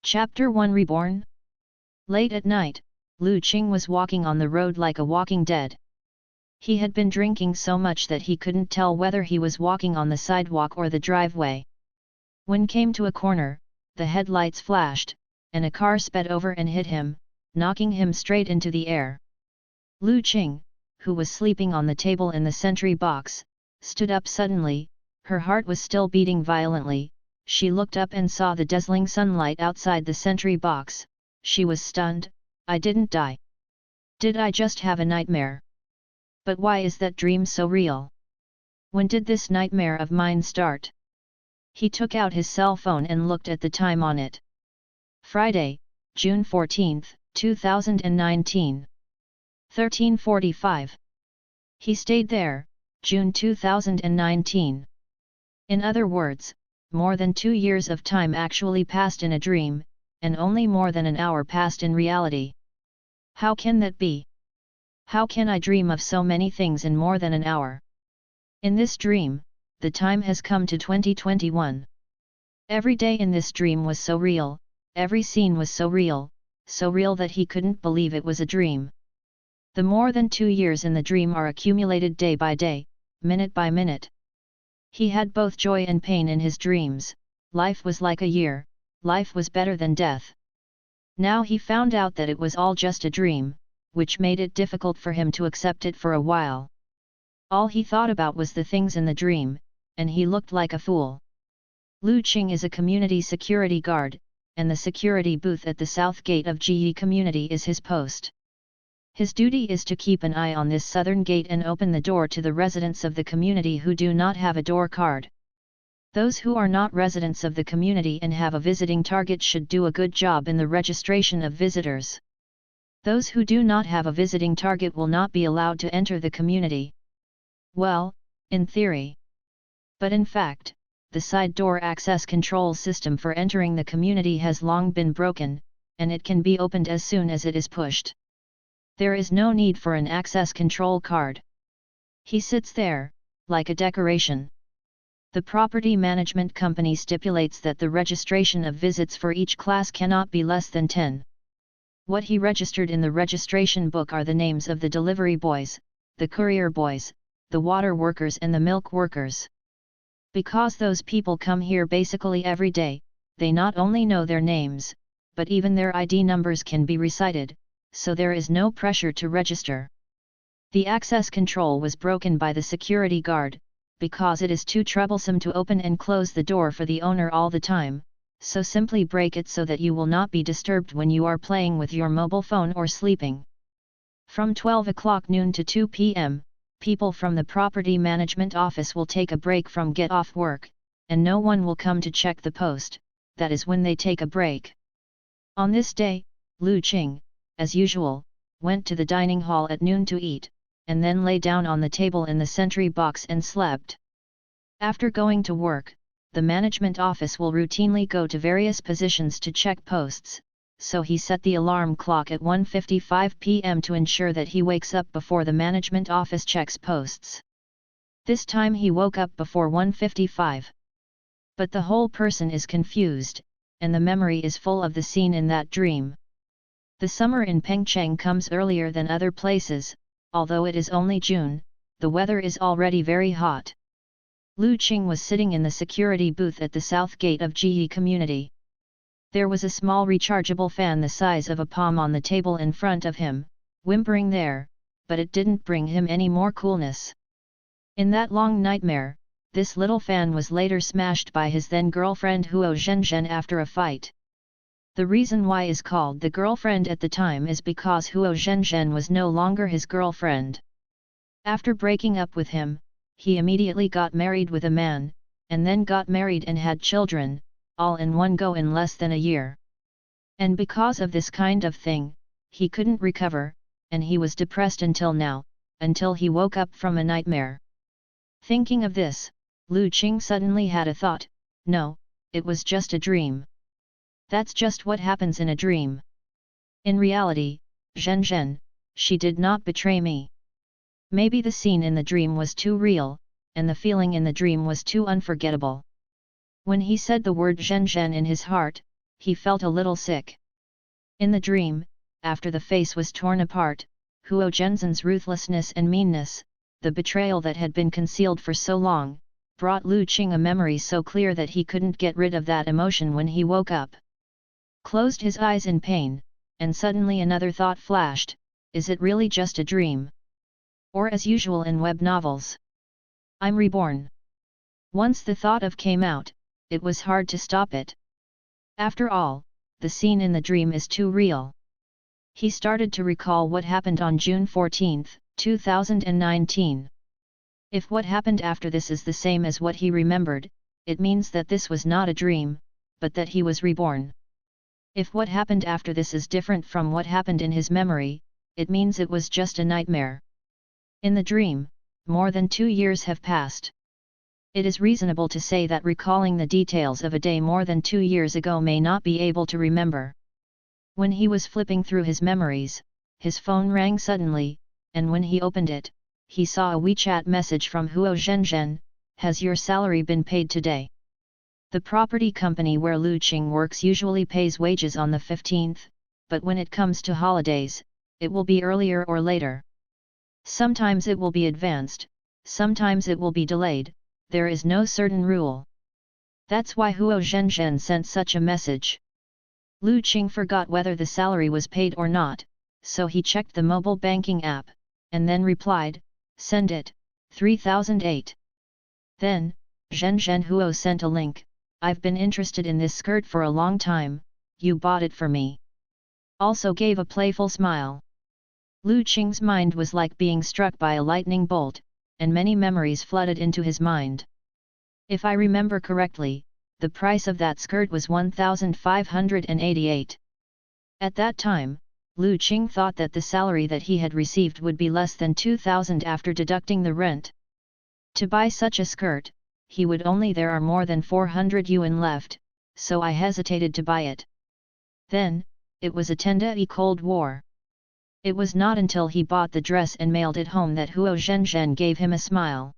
Chapter 1 Reborn. Late at night, Lu Qing was walking on the road like a walking dead. He had been drinking so much that he couldn't tell whether he was walking on the sidewalk or the driveway. When came to a corner, the headlights flashed, and a car sped over and hit him, knocking him straight into the air. Lu Qing, who was sleeping on the table in the sentry box, stood up suddenly. Her heart was still beating violently. She looked up and saw the dazzling sunlight outside the sentry box. She was stunned. I didn't die. Did I just have a nightmare? But why is that dream so real? When did this nightmare of mine start? He took out his cell phone and looked at the time on it. Friday, June 14, 2019. 13:45. He stayed there, June 2019. In other words, more than 2 years of time actually passed in a dream, and only more than an hour passed in reality. How can that be? How can I dream of so many things in more than an hour? In this dream, the time has come to 2021. Every day in this dream was so real, every scene was so real that he couldn't believe it was a dream. The more than 2 years in the dream are accumulated day by day, minute by minute. He had both joy and pain in his dreams. Life was like a year, life was better than death. Now he found out that it was all just a dream, which made it difficult for him to accept it for a while. All he thought about was the things in the dream, and he looked like a fool. Lu Qing is a community security guard, and the security booth at the south gate of GE Community is his post. His duty is to keep an eye on this southern gate and open the door to the residents of the community who do not have a door card. Those who are not residents of the community and have a visiting target should do a good job in the registration of visitors. Those who do not have a visiting target will not be allowed to enter the community. Well, in theory. But in fact, the side door access control system for entering the community has long been broken, and it can be opened as soon as it is pushed. There is no need for an access control card. He sits there, like a decoration. The property management company stipulates that the registration of visits for each class cannot be less than 10. What he registered in the registration book are the names of the delivery boys, the courier boys, the water workers and the milk workers. Because those people come here basically every day, they not only know their names, but even their ID numbers can be recited, so there is no pressure to register. The access control was broken by the security guard, because it is too troublesome to open and close the door for the owner all the time, so simply break it so that you will not be disturbed when you are playing with your mobile phone or sleeping. From 12 o'clock noon to 2 p.m., people from the property management office will take a break from get off work, and no one will come to check the post. That is when they take a break. On this day, Lu Qing, as usual, went to the dining hall at noon to eat, and then lay down on the table in the sentry box and slept. After going to work, the management office will routinely go to various positions to check posts, so he set the alarm clock at 1:55 p.m. to ensure that he wakes up before the management office checks posts. This time he woke up before 1:55. But the whole person is confused, and the memory is full of the scene in that dream. The summer in Pengcheng comes earlier than other places. Although it is only June, the weather is already very hot. Lu Qing was sitting in the security booth at the south gate of GE Community. There was a small rechargeable fan the size of a palm on the table in front of him, whimpering there, but it didn't bring him any more coolness. In that long nightmare, this little fan was later smashed by his then-girlfriend Huo Zhenzhen after a fight. The reason why is called the girlfriend at the time is because Huo Zhenzhen was no longer his girlfriend. After breaking up with him, he immediately got married with a man, and then got married and had children, all in one go in less than a year. And because of this kind of thing, he couldn't recover, and he was depressed until now, until he woke up from a nightmare. Thinking of this, Lu Qing suddenly had a thought. No, it was just a dream. That's just what happens in a dream. In reality, Zhenzhen, she did not betray me. Maybe the scene in the dream was too real, and the feeling in the dream was too unforgettable. When he said the word Zhenzhen in his heart, he felt a little sick. In the dream, after the face was torn apart, Huo Zhenzhen's ruthlessness and meanness, the betrayal that had been concealed for so long, brought Lu Qing a memory so clear that he couldn't get rid of that emotion when he woke up. Closed his eyes in pain, and suddenly another thought flashed: is it really just a dream? Or as usual in web novels, I'm reborn? Once the thought of came out, it was hard to stop it. After all, the scene in the dream is too real. He started to recall what happened on June 14, 2019. If what happened after this is the same as what he remembered, it means that this was not a dream, but that he was reborn. If what happened after this is different from what happened in his memory, it means it was just a nightmare. In the dream, more than 2 years have passed. It is reasonable to say that recalling the details of a day more than 2 years ago may not be able to remember. When he was flipping through his memories, his phone rang suddenly, and when he opened it, he saw a WeChat message from Huo Zhenzhen: has your salary been paid today? The property company where Lu Qing works usually pays wages on the 15th, but when it comes to holidays, it will be earlier or later. Sometimes it will be advanced, sometimes it will be delayed, there is no certain rule. That's why Huo Zhenzhen sent such a message. Lu Qing forgot whether the salary was paid or not, so he checked the mobile banking app, and then replied, send it, 3008. Then, Zhenzhen Huo sent a link: I've been interested in this skirt for a long time, you bought it for me. Also gave a playful smile. Lu Qing's mind was like being struck by a lightning bolt, and many memories flooded into his mind. If I remember correctly, the price of that skirt was 1,588. At that time, Lu Qing thought that the salary that he had received would be less than 2,000 after deducting the rent. To buy such a skirt, he would only there are more than 400 yuan left, so I hesitated to buy it. Then, it was a 10-day Cold War. It was not until he bought the dress and mailed it home that Huo Zhenzhen gave him a smile.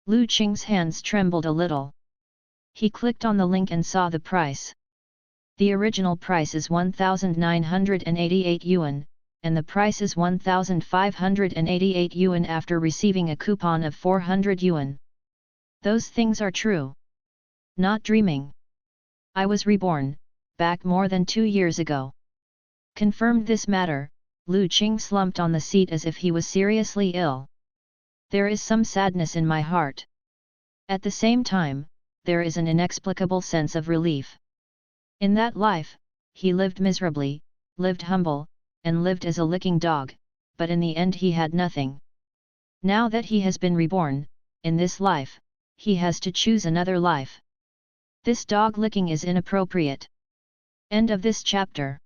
Lu Qing's hands trembled a little. He clicked on the link and saw the price. The original price is 1,988 yuan, and the price is 1,588 yuan after receiving a coupon of 400 yuan. Those things are true. Not dreaming. I was reborn, back more than 2 years ago. Confirmed this matter, Lu Qing slumped on the seat as if he was seriously ill. There is some sadness in my heart. At the same time, there is an inexplicable sense of relief. In that life, he lived miserably, lived humble, and lived as a licking dog, but in the end he had nothing. Now that he has been reborn, in this life, he has to choose another life. This dog licking is inappropriate. End of this chapter.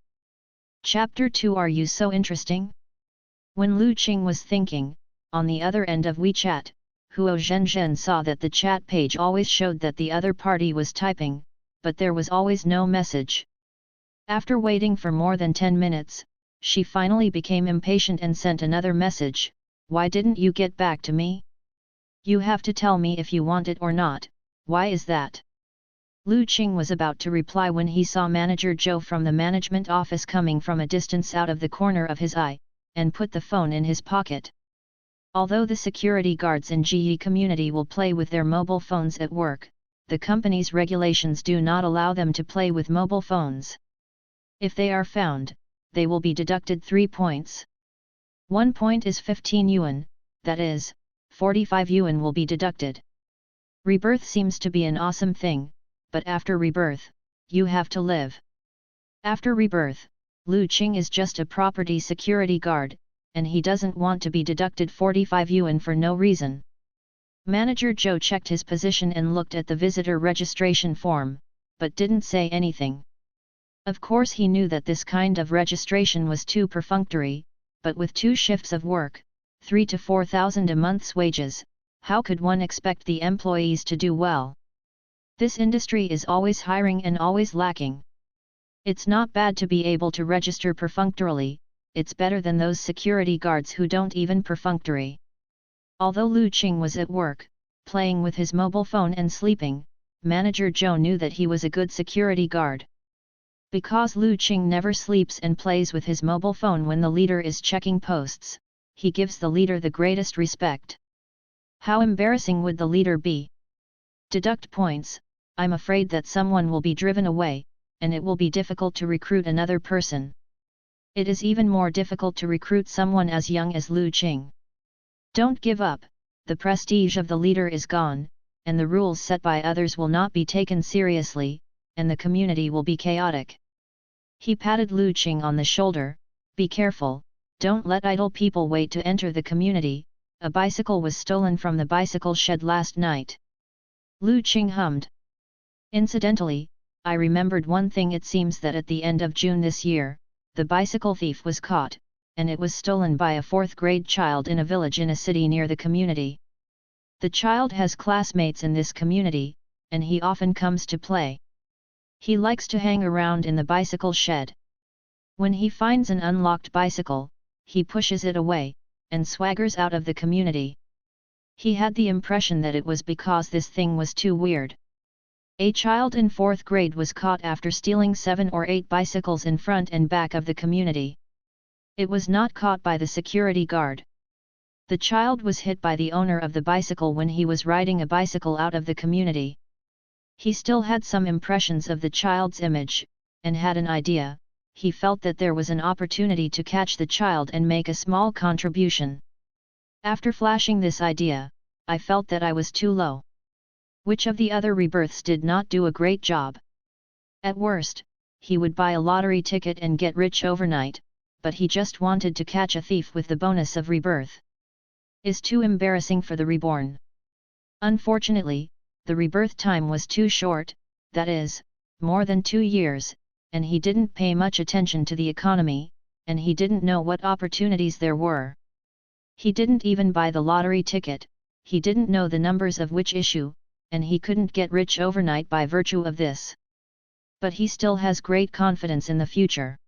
Chapter 2. Are you so interesting? When Lu Qing was thinking, on the other end of WeChat, Huo Zhenzhen saw that the chat page always showed that the other party was typing, but there was always no message. After waiting for more than 10 minutes, she finally became impatient and sent another message: why didn't you get back to me? You have to tell me if you want it or not, why is that? Lu Qing was about to reply when he saw Manager Zhou from the management office coming from a distance out of the corner of his eye, and put the phone in his pocket. Although the security guards in GE community will play with their mobile phones at work, the company's regulations do not allow them to play with mobile phones. If they are found, they will be deducted 3 points. 1 point is 15 yuan, that is, 45 yuan will be deducted. Rebirth seems to be an awesome thing, but after rebirth, you have to live. After rebirth, Lu Qing is just a property security guard, and he doesn't want to be deducted 45 yuan for no reason. Manager Zhou checked his position and looked at the visitor registration form, but didn't say anything. Of course he knew that this kind of registration was too perfunctory, but with 2 shifts of work, 3 to 4,000 a month's wages, how could one expect the employees to do well? This industry is always hiring and always lacking. It's not bad to be able to register perfunctorily, it's better than those security guards who don't even perfunctory. Although Lu Qing was at work, playing with his mobile phone and sleeping, Manager Zhou knew that he was a good security guard. Because Lu Qing never sleeps and plays with his mobile phone when the leader is checking posts, he gives the leader the greatest respect. How embarrassing would the leader be? Deduct points. I'm afraid that someone will be driven away, and it will be difficult to recruit another person. It is even more difficult to recruit someone as young as Lu Qing. Don't give up, the prestige of the leader is gone, and the rules set by others will not be taken seriously, and the community will be chaotic. He patted Lu Qing on the shoulder. Be careful, don't let idle people wait to enter the community. A bicycle was stolen from the bicycle shed last night. Lu Qing hummed. Incidentally, I remembered one thing. It seems that at the end of June this year, the bicycle thief was caught, and it was stolen by a 4th grade child in a village in a city near the community. The child has classmates in this community, and he often comes to play. He likes to hang around in the bicycle shed. When he finds an unlocked bicycle, he pushes it away, and swaggers out of the community. He had the impression that it was because this thing was too weird. A child in 4th grade was caught after stealing 7 or 8 bicycles in front and back of the community. It was not caught by the security guard. The child was hit by the owner of the bicycle when he was riding a bicycle out of the community. He still had some impressions of the child's image, and had an idea. He felt that there was an opportunity to catch the child and make a small contribution. After flashing this idea, I felt that I was too low. Which of the other rebirths did not do a great job? At worst, he would buy a lottery ticket and get rich overnight, but he just wanted to catch a thief with the bonus of rebirth. Is too embarrassing for the reborn. Unfortunately, the rebirth time was too short, that is, more than 2 years, and he didn't pay much attention to the economy, and he didn't know what opportunities there were. He didn't even buy the lottery ticket, he didn't know the numbers of which issue, and he couldn't get rich overnight by virtue of this. But he still has great confidence in the future.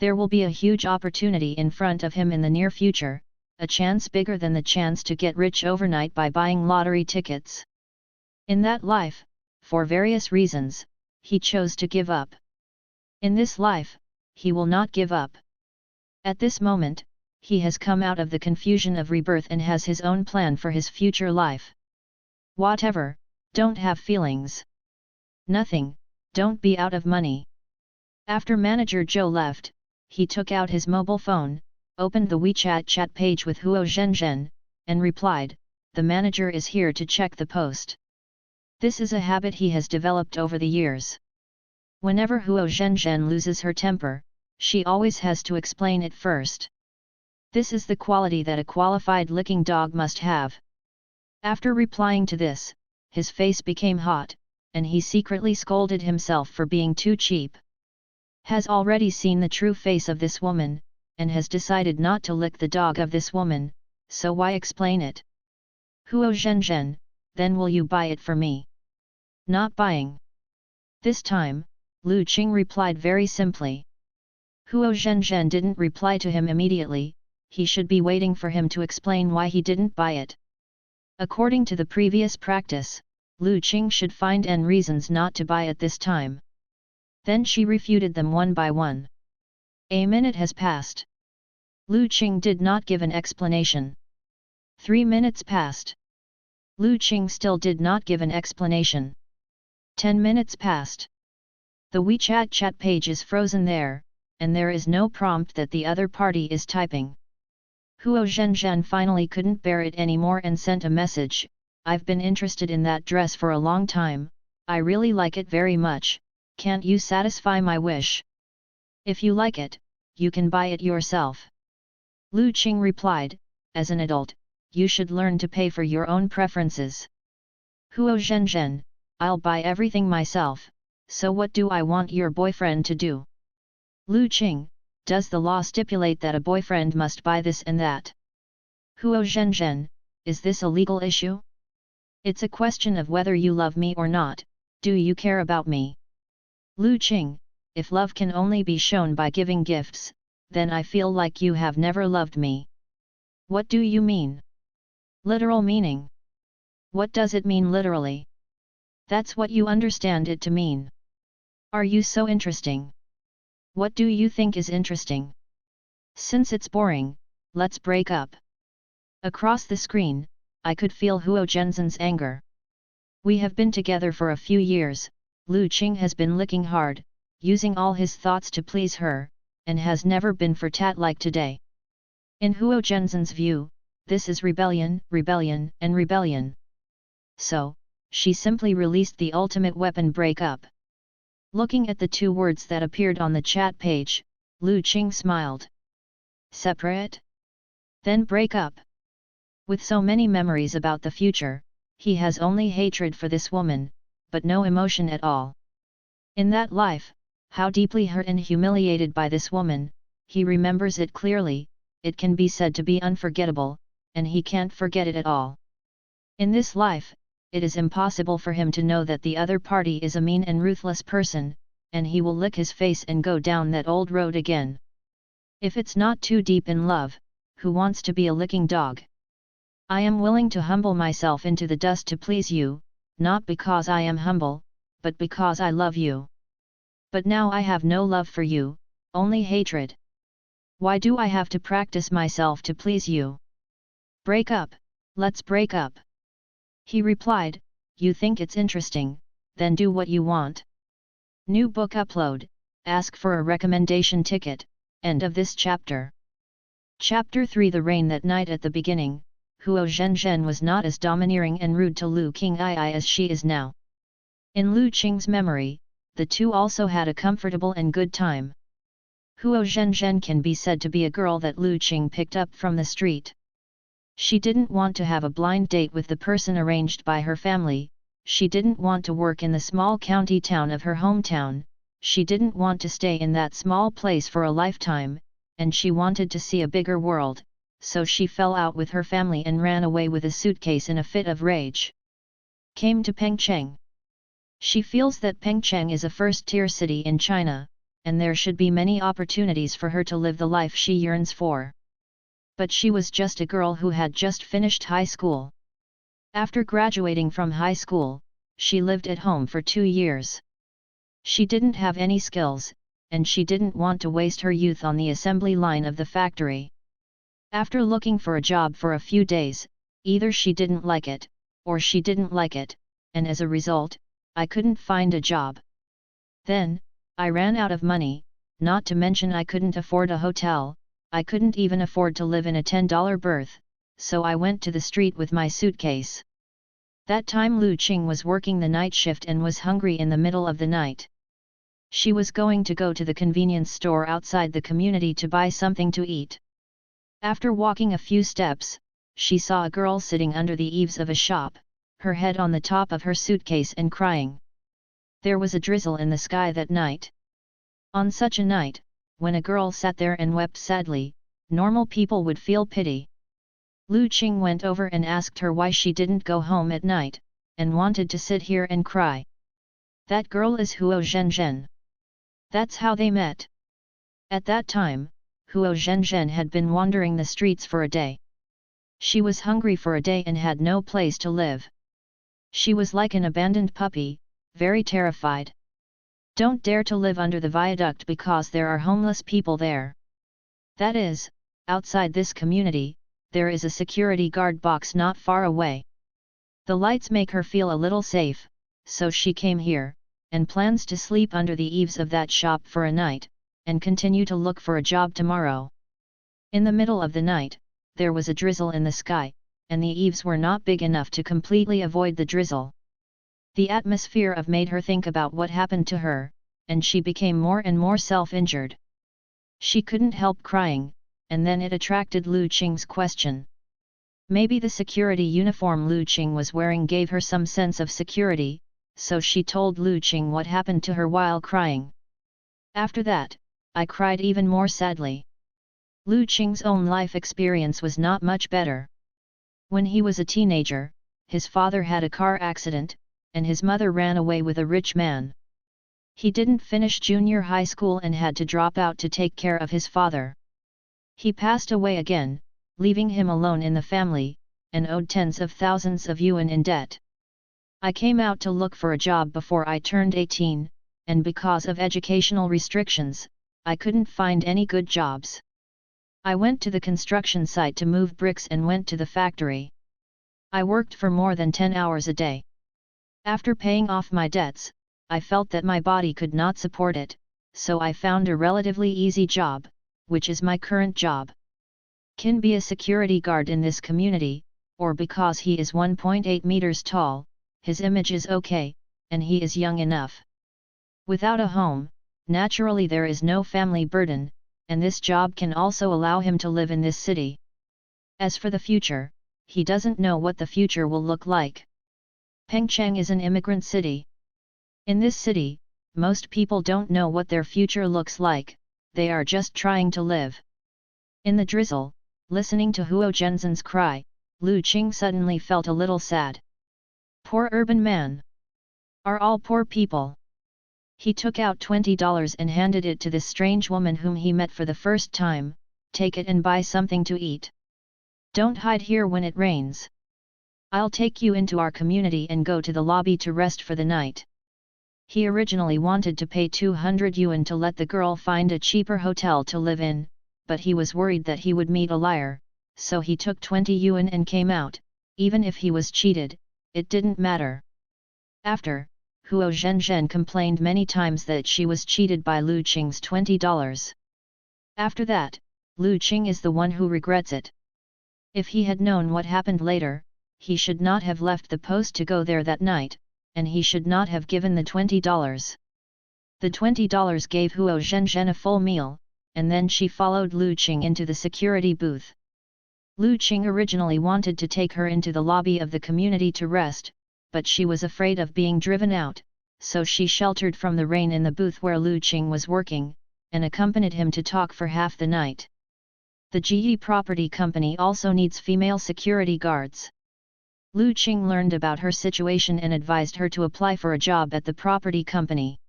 There will be a huge opportunity in front of him in the near future, a chance bigger than the chance to get rich overnight by buying lottery tickets. In that life, for various reasons, he chose to give up. In this life, he will not give up. At this moment, he has come out of the confusion of rebirth and has his own plan for his future life. Whatever, don't have feelings. Nothing, don't be out of money. After Manager Zhou left, he took out his mobile phone, opened the WeChat chat page with Huo Zhenzhen, and replied, "The manager is here to check the post." This is a habit he has developed over the years. Whenever Huo Zhenzhen loses her temper, she always has to explain it first. This is the quality that a qualified licking dog must have. After replying to this, his face became hot, and he secretly scolded himself for being too cheap. Has already seen the true face of this woman, and has decided not to lick the dog of this woman, so why explain it? Huo Zhenzhen, then will you buy it for me? Not buying. This time, Lu Qing replied very simply. Huo Zhenzhen didn't reply to him immediately, he should be waiting for him to explain why he didn't buy it. According to the previous practice, Lu Qing should find n reasons not to buy it this time. Then she refuted them one by one. A minute has passed. Lu Qing did not give an explanation. 3 minutes passed. Lu Qing still did not give an explanation. 10 minutes passed. The WeChat chat page is frozen there, and there is no prompt that the other party is typing. Huo Zhenzhen finally couldn't bear it anymore and sent a message, "I've been interested in that dress for a long time, I really like it very much, can't you satisfy my wish? If you like it, you can buy it yourself." Lu Qing replied, "As an adult, you should learn to pay for your own preferences." Huo Zhenzhen, "I'll buy everything myself, so what do I want your boyfriend to do?" Lu Qing, "Does the law stipulate that a boyfriend must buy this and that?" Huo Zhenzhen, "Is this a legal issue? It's a question of whether you love me or not, do you care about me?" Lu Qing, "If love can only be shown by giving gifts, then I feel like you have never loved me." What do you mean? Literal meaning. What does it mean literally? That's what you understand it to mean. Are you so interesting? What do you think is interesting? Since it's boring, let's break up. Across the screen, I could feel Huo Zhenzhen's anger. We have been together for a few years, Lu Qing has been licking hard, using all his thoughts to please her, and has never been for tat like today. In Huo Zhenzhen's view, this is rebellion, rebellion, and rebellion. So, she simply released the ultimate weapon: break up. Looking at the two words that appeared on the chat page, Lu Qing smiled. Separate? Then break up. With so many memories about the future, he has only hatred for this woman, but no emotion at all. In that life, how deeply hurt and humiliated by this woman, he remembers it clearly. It can be said to be unforgettable, and he can't forget it at all. In this life, it is impossible for him to know that the other party is a mean and ruthless person, and he will lick his face and go down that old road again. If it's not too deep in love, who wants to be a licking dog? I am willing to humble myself into the dust to please you, not because I am humble, but because I love you. But now I have no love for you, only hatred. Why do I have to practice myself to please you? Break up, let's break up. He replied, you think it's interesting, then do what you want. New book upload, ask for a recommendation ticket, end of this chapter. Chapter 3. The rain that night. At the beginning, Huo Zhenzhen was not as domineering and rude to Lu Qing'ai as she is now. In Lu Qing's memory, the two also had a comfortable and good time. Huo Zhenzhen can be said to be a girl that Lu Qing picked up from the street. She didn't want to have a blind date with the person arranged by her family, she didn't want to work in the small county town of her hometown, she didn't want to stay in that small place for a lifetime, and she wanted to see a bigger world, so she fell out with her family and ran away with a suitcase in a fit of rage. Came to Pengcheng. She feels that Pengcheng is a first-tier city in China, and there should be many opportunities for her to live the life she yearns for. But she was just a girl who had just finished high school. After graduating from high school, she lived at home for 2 years. She didn't have any skills, and she didn't want to waste her youth on the assembly line of the factory. After looking for a job for a few days, either she didn't like it, or she didn't like it, and as a result, I couldn't find a job. Then, I ran out of money, not to mention I couldn't afford a hotel, I couldn't even afford to live in a $10 berth, so I went to the street with my suitcase. That time Lu Qing was working the night shift and was hungry in the middle of the night. She was going to go to the convenience store outside the community to buy something to eat. After walking a few steps, she saw a girl sitting under the eaves of a shop, her head on the top of her suitcase and crying. There was a drizzle in the sky that night. On such a night, when a girl sat there and wept sadly, normal people would feel pity. Lu Qing went over and asked her why she didn't go home at night, and wanted to sit here and cry. That girl is Huo Zhenzhen. That's how they met. At that time, Huo Zhenzhen had been wandering the streets for a day. She was hungry for a day and had no place to live. She was like an abandoned puppy, very terrified. Don't dare to live under the viaduct because there are homeless people there. That is, outside this community, there is a security guard box not far away. The lights make her feel a little safe, so she came here, and plans to sleep under the eaves of that shop for a night, and continue to look for a job tomorrow. In the middle of the night, there was a drizzle in the sky, and the eaves were not big enough to completely avoid the drizzle. The atmosphere of made her think about what happened to her, and she became more and more self-injured. She couldn't help crying, and then it attracted Lu Qing's question. Maybe the security uniform Lu Qing was wearing gave her some sense of security, so she told Lu Qing what happened to her while crying. After that, I cried even more sadly. Lu Qing's own life experience was not much better. When he was a teenager, his father had a car accident, and his mother ran away with a rich man. He didn't finish junior high school and had to drop out to take care of his father. He passed away again, leaving him alone in the family, and owed tens of thousands of yuan in debt. I came out to look for a job before I turned 18, and because of educational restrictions, I couldn't find any good jobs. I went to the construction site to move bricks and went to the factory. I worked for more than 10 hours a day. After paying off my debts, I felt that my body could not support it, so I found a relatively easy job, which is my current job. Can be a security guard in this community, or because he is 1.8 meters tall, his image is okay, and he is young enough. Without a home, naturally there is no family burden, and this job can also allow him to live in this city. As for the future, he doesn't know what the future will look like. Pengcheng is an immigrant city. In this city, most people don't know what their future looks like, they are just trying to live. In the drizzle, listening to Huo Zhenzhen's cry, Lu Qing suddenly felt a little sad. Poor urban man. Are all poor people? He took out $20 and handed it to this strange woman whom he met for the first time. Take it and buy something to eat. Don't hide here when it rains. I'll take you into our community and go to the lobby to rest for the night. He originally wanted to pay 200 yuan to let the girl find a cheaper hotel to live in, but he was worried that he would meet a liar, so he took 20 yuan and came out. Even if he was cheated, it didn't matter. After, Huo Zhenzhen complained many times that she was cheated by Lu Qing's $20. After that, Lu Qing is the one who regrets it. If he had known what happened later, he should not have left the post to go there that night, and he should not have given the $20. The $20 gave Huo Zhenzhen a full meal, and then she followed Lu Qing into the security booth. Lu Qing originally wanted to take her into the lobby of the community to rest, but she was afraid of being driven out, so she sheltered from the rain in the booth where Lu Qing was working, and accompanied him to talk for half the night. The GE Property Company also needs female security guards. Lu Qing learned about her situation and advised her to apply for a job at the property company.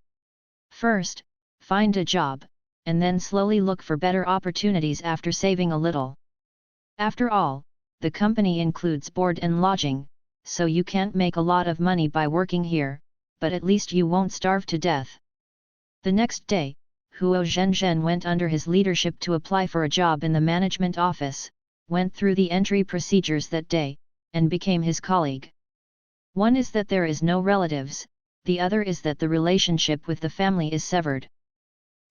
First, find a job, and then slowly look for better opportunities after saving a little. After all, the company includes board and lodging, so you can't make a lot of money by working here, but at least you won't starve to death. The next day, Huo Zhenzhen went under his leadership to apply for a job in the management office, went through the entry procedures that day, and became his colleague. One is that there is no relatives, the other is that the relationship with the family is severed.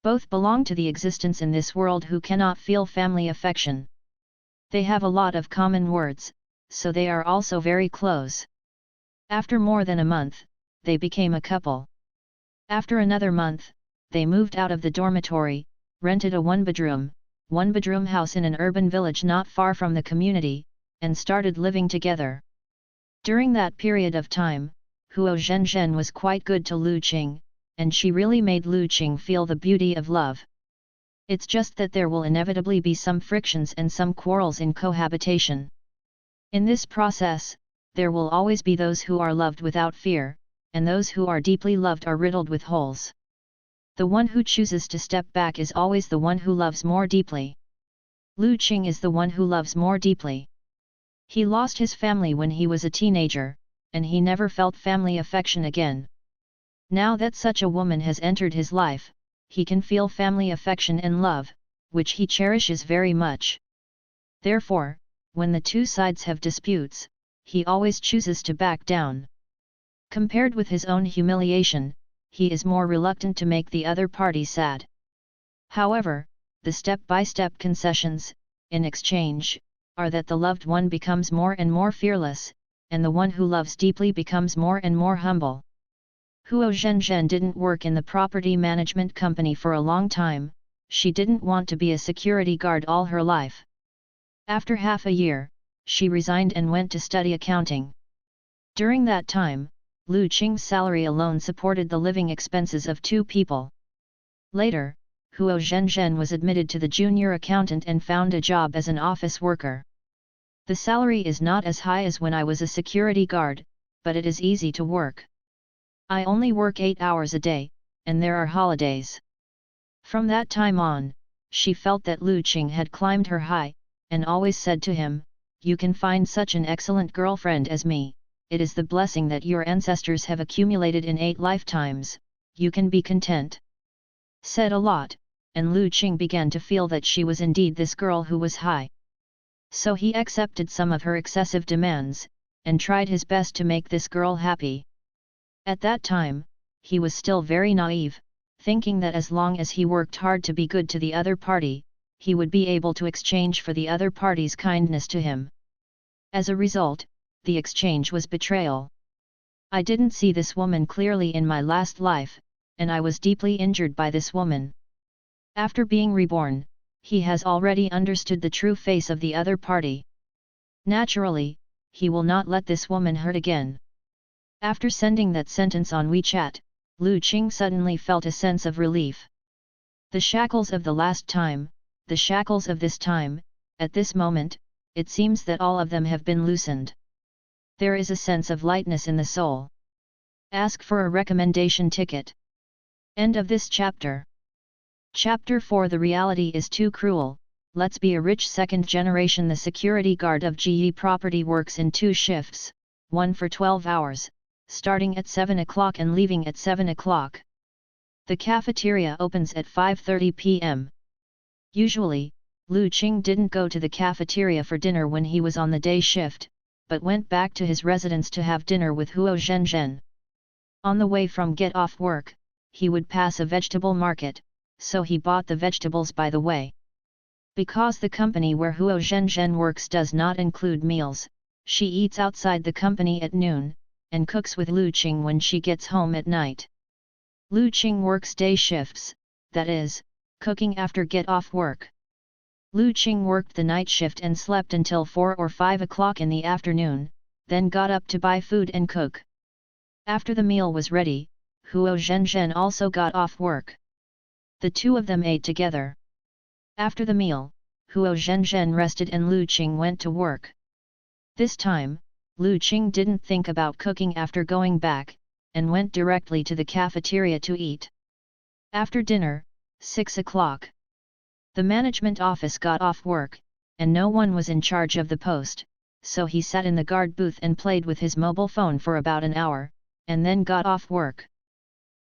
Both belong to the existence in this world who cannot feel family affection. They have a lot of common words, so they are also very close. After more than a month, they became a couple. After another month, they moved out of the dormitory, rented a one-bedroom house in an urban village not far from the community, and started living together. During that period of time, Huo Zhenzhen was quite good to Lu Qing, and she really made Lu Qing feel the beauty of love. It's just that there will inevitably be some frictions and some quarrels in cohabitation. In this process, there will always be those who are loved without fear, and those who are deeply loved are riddled with holes. The one who chooses to step back is always the one who loves more deeply. Lu Qing is the one who loves more deeply. He lost his family when he was a teenager, and he never felt family affection again. Now that such a woman has entered his life, he can feel family affection and love, which he cherishes very much. Therefore, when the two sides have disputes, he always chooses to back down. Compared with his own humiliation, he is more reluctant to make the other party sad. However, the step-by-step concessions, in exchange, are that the loved one becomes more and more fearless, and the one who loves deeply becomes more and more humble. Huo Zhenzhen didn't work in the property management company for a long time, she didn't want to be a security guard all her life. After half a year, she resigned and went to study accounting. During that time, Lu Qing's salary alone supported the living expenses of two people. Later, Huo Zhenzhen was admitted to the junior accountant and found a job as an office worker. The salary is not as high as when I was a security guard, but it is easy to work. I only work 8 hours a day, and there are holidays. From that time on, she felt that Lu Qing had climbed her high, and always said to him, "You can find such an excellent girlfriend as me, it is the blessing that your ancestors have accumulated in 8 lifetimes, you can be content." Said a lot, and Lu Qing began to feel that she was indeed this girl who was high. So he accepted some of her excessive demands, and tried his best to make this girl happy. At that time, he was still very naive, thinking that as long as he worked hard to be good to the other party, he would be able to exchange for the other party's kindness to him. As a result, the exchange was betrayal. I didn't see this woman clearly in my last life, and I was deeply injured by this woman. After being reborn, he has already understood the true face of the other party. Naturally, he will not let this woman hurt again. After sending that sentence on WeChat, Lu Qing suddenly felt a sense of relief. The shackles of the last time, the shackles of this time, at this moment, it seems that all of them have been loosened. There is a sense of lightness in the soul. Ask for a recommendation ticket. End of this chapter. Chapter 4. The reality is too cruel. Let's be a rich second generation. The security guard of GE Property works in 2 shifts, one for 12 hours, starting at 7 o'clock and leaving at 7 o'clock. The cafeteria opens at 5:30 p.m. Usually, Lu Qing didn't go to the cafeteria for dinner when he was on the day shift, but went back to his residence to have dinner with Huo Zhenzhen. On the way from get off work, he would pass a vegetable market, so he bought the vegetables by the way. Because the company where Huo Zhenzhen works does not include meals, she eats outside the company at noon, and cooks with Lu Qing when she gets home at night. Lu Qing works day shifts, that is, cooking after get off work. Lu Qing worked the night shift and slept until 4 or 5 o'clock in the afternoon, then got up to buy food and cook. After the meal was ready, Huo Zhenzhen also got off work. The two of them ate together. After the meal, Huo Zhenzhen rested and Lu Qing went to work. This time, Lu Qing didn't think about cooking after going back, and went directly to the cafeteria to eat. After dinner, 6 o'clock. The management office got off work, and no one was in charge of the post, so he sat in the guard booth and played with his mobile phone for about an hour, and then got off work.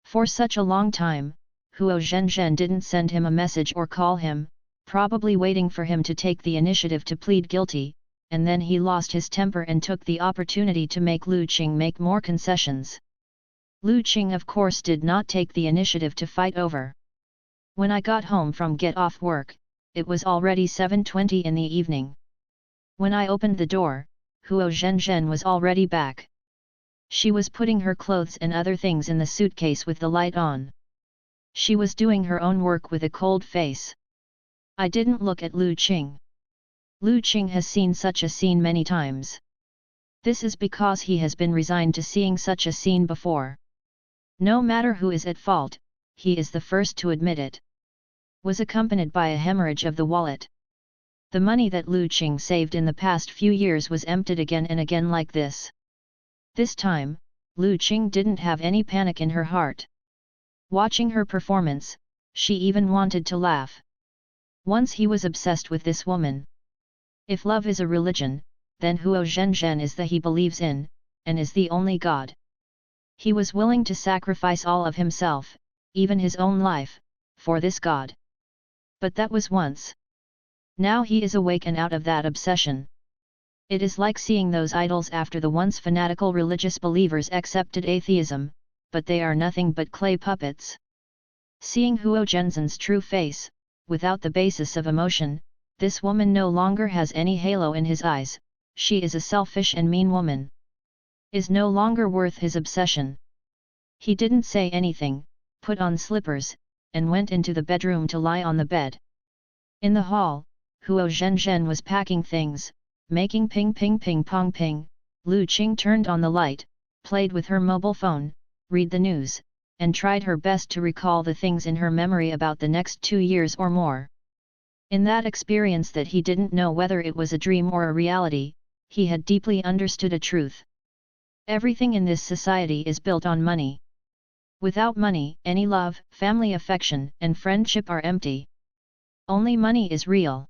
For such a long time, Huo Zhenzhen didn't send him a message or call him, probably waiting for him to take the initiative to plead guilty, and then he lost his temper and took the opportunity to make Lu Qing make more concessions. Lu Qing of course did not take the initiative to fight over. When I got home from get off work, it was already 7:20 in the evening. When I opened the door, Huo Zhenzhen was already back. She was putting her clothes and other things in the suitcase with the light on. She was doing her own work with a cold face. I didn't look at Lu Qing. Lu Qing has seen such a scene many times. This is because he has been resigned to seeing such a scene before. No matter who is at fault, he is the first to admit it. Was accompanied by a hemorrhage of the wallet. The money that Lu Qing saved in the past few years was emptied again and again like this. This time, Lu Qing didn't have any panic in her heart. Watching her performance, she even wanted to laugh. Once he was obsessed with this woman. If love is a religion, then Huo Zhenzhen is the he believes in, and is the only God. He was willing to sacrifice all of himself, even his own life, for this God. But that was once. Now he is awake and out of that obsession. It is like seeing those idols after the once fanatical religious believers accepted atheism, but they are nothing but clay puppets. Seeing Huo Zhenzhen's true face, without the basis of emotion, this woman no longer has any halo in his eyes, she is a selfish and mean woman. Is no longer worth his obsession. He didn't say anything, put on slippers, and went into the bedroom to lie on the bed. In the hall, Huo Zhenzhen was packing things, making ping ping ping pong ping. Lu Qing turned on the light, played with her mobile phone, read the news, and tried her best to recall the things in her memory about the next 2 years or more. In that experience that he didn't know whether it was a dream or a reality, he had deeply understood a truth. Everything in this society is built on money. Without money, any love, family affection, and friendship are empty. Only money is real.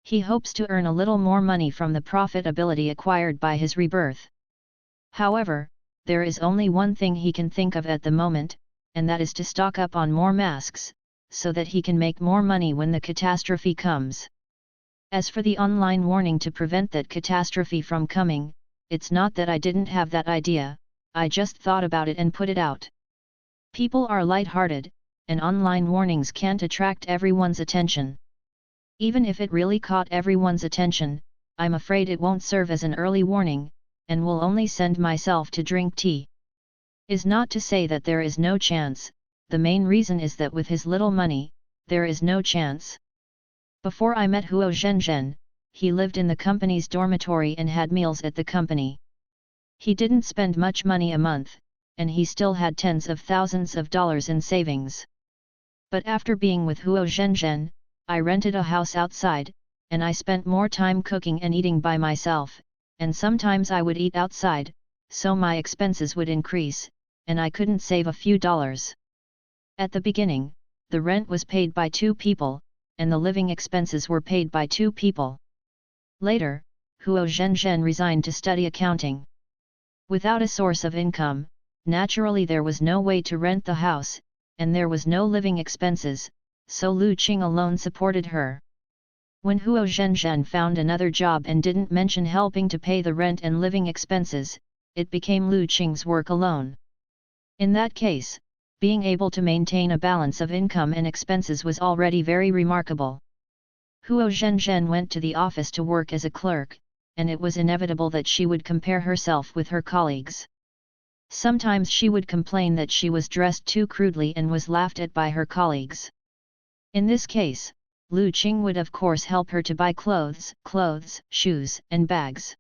He hopes to earn a little more money from the profitability acquired by his rebirth. However, there is only one thing he can think of at the moment, and that is to stock up on more masks, so that he can make more money when the catastrophe comes. As for the online warning to prevent that catastrophe from coming, it's not that I didn't have that idea, I just thought about it and put it out. People are light-hearted, and online warnings can't attract everyone's attention. Even if it really caught everyone's attention, I'm afraid it won't serve as an early warning, and will only send myself to drink tea. Is not to say that there is no chance, the main reason is that with his little money, there is no chance. Before I met Huo Zhenzhen, he lived in the company's dormitory and had meals at the company. He didn't spend much money a month, and he still had tens of thousands of dollars in savings. But after being with Huo Zhenzhen, I rented a house outside, and I spent more time cooking and eating by myself, and sometimes I would eat outside, so my expenses would increase, and I couldn't save a few dollars. At the beginning, the rent was paid by 2 people, and the living expenses were paid by 2 people. Later, Huo Zhenzhen resigned to study accounting. Without a source of income, naturally there was no way to rent the house, and there was no living expenses, so Lu Qing alone supported her. When Huo Zhenzhen found another job and didn't mention helping to pay the rent and living expenses, it became Lu Qing's work alone. In that case, being able to maintain a balance of income and expenses was already very remarkable. Huo Zhenzhen went to the office to work as a clerk, and it was inevitable that she would compare herself with her colleagues. Sometimes she would complain that she was dressed too crudely and was laughed at by her colleagues. In this case, Lu Qing would of course help her to buy clothes, shoes, and bags.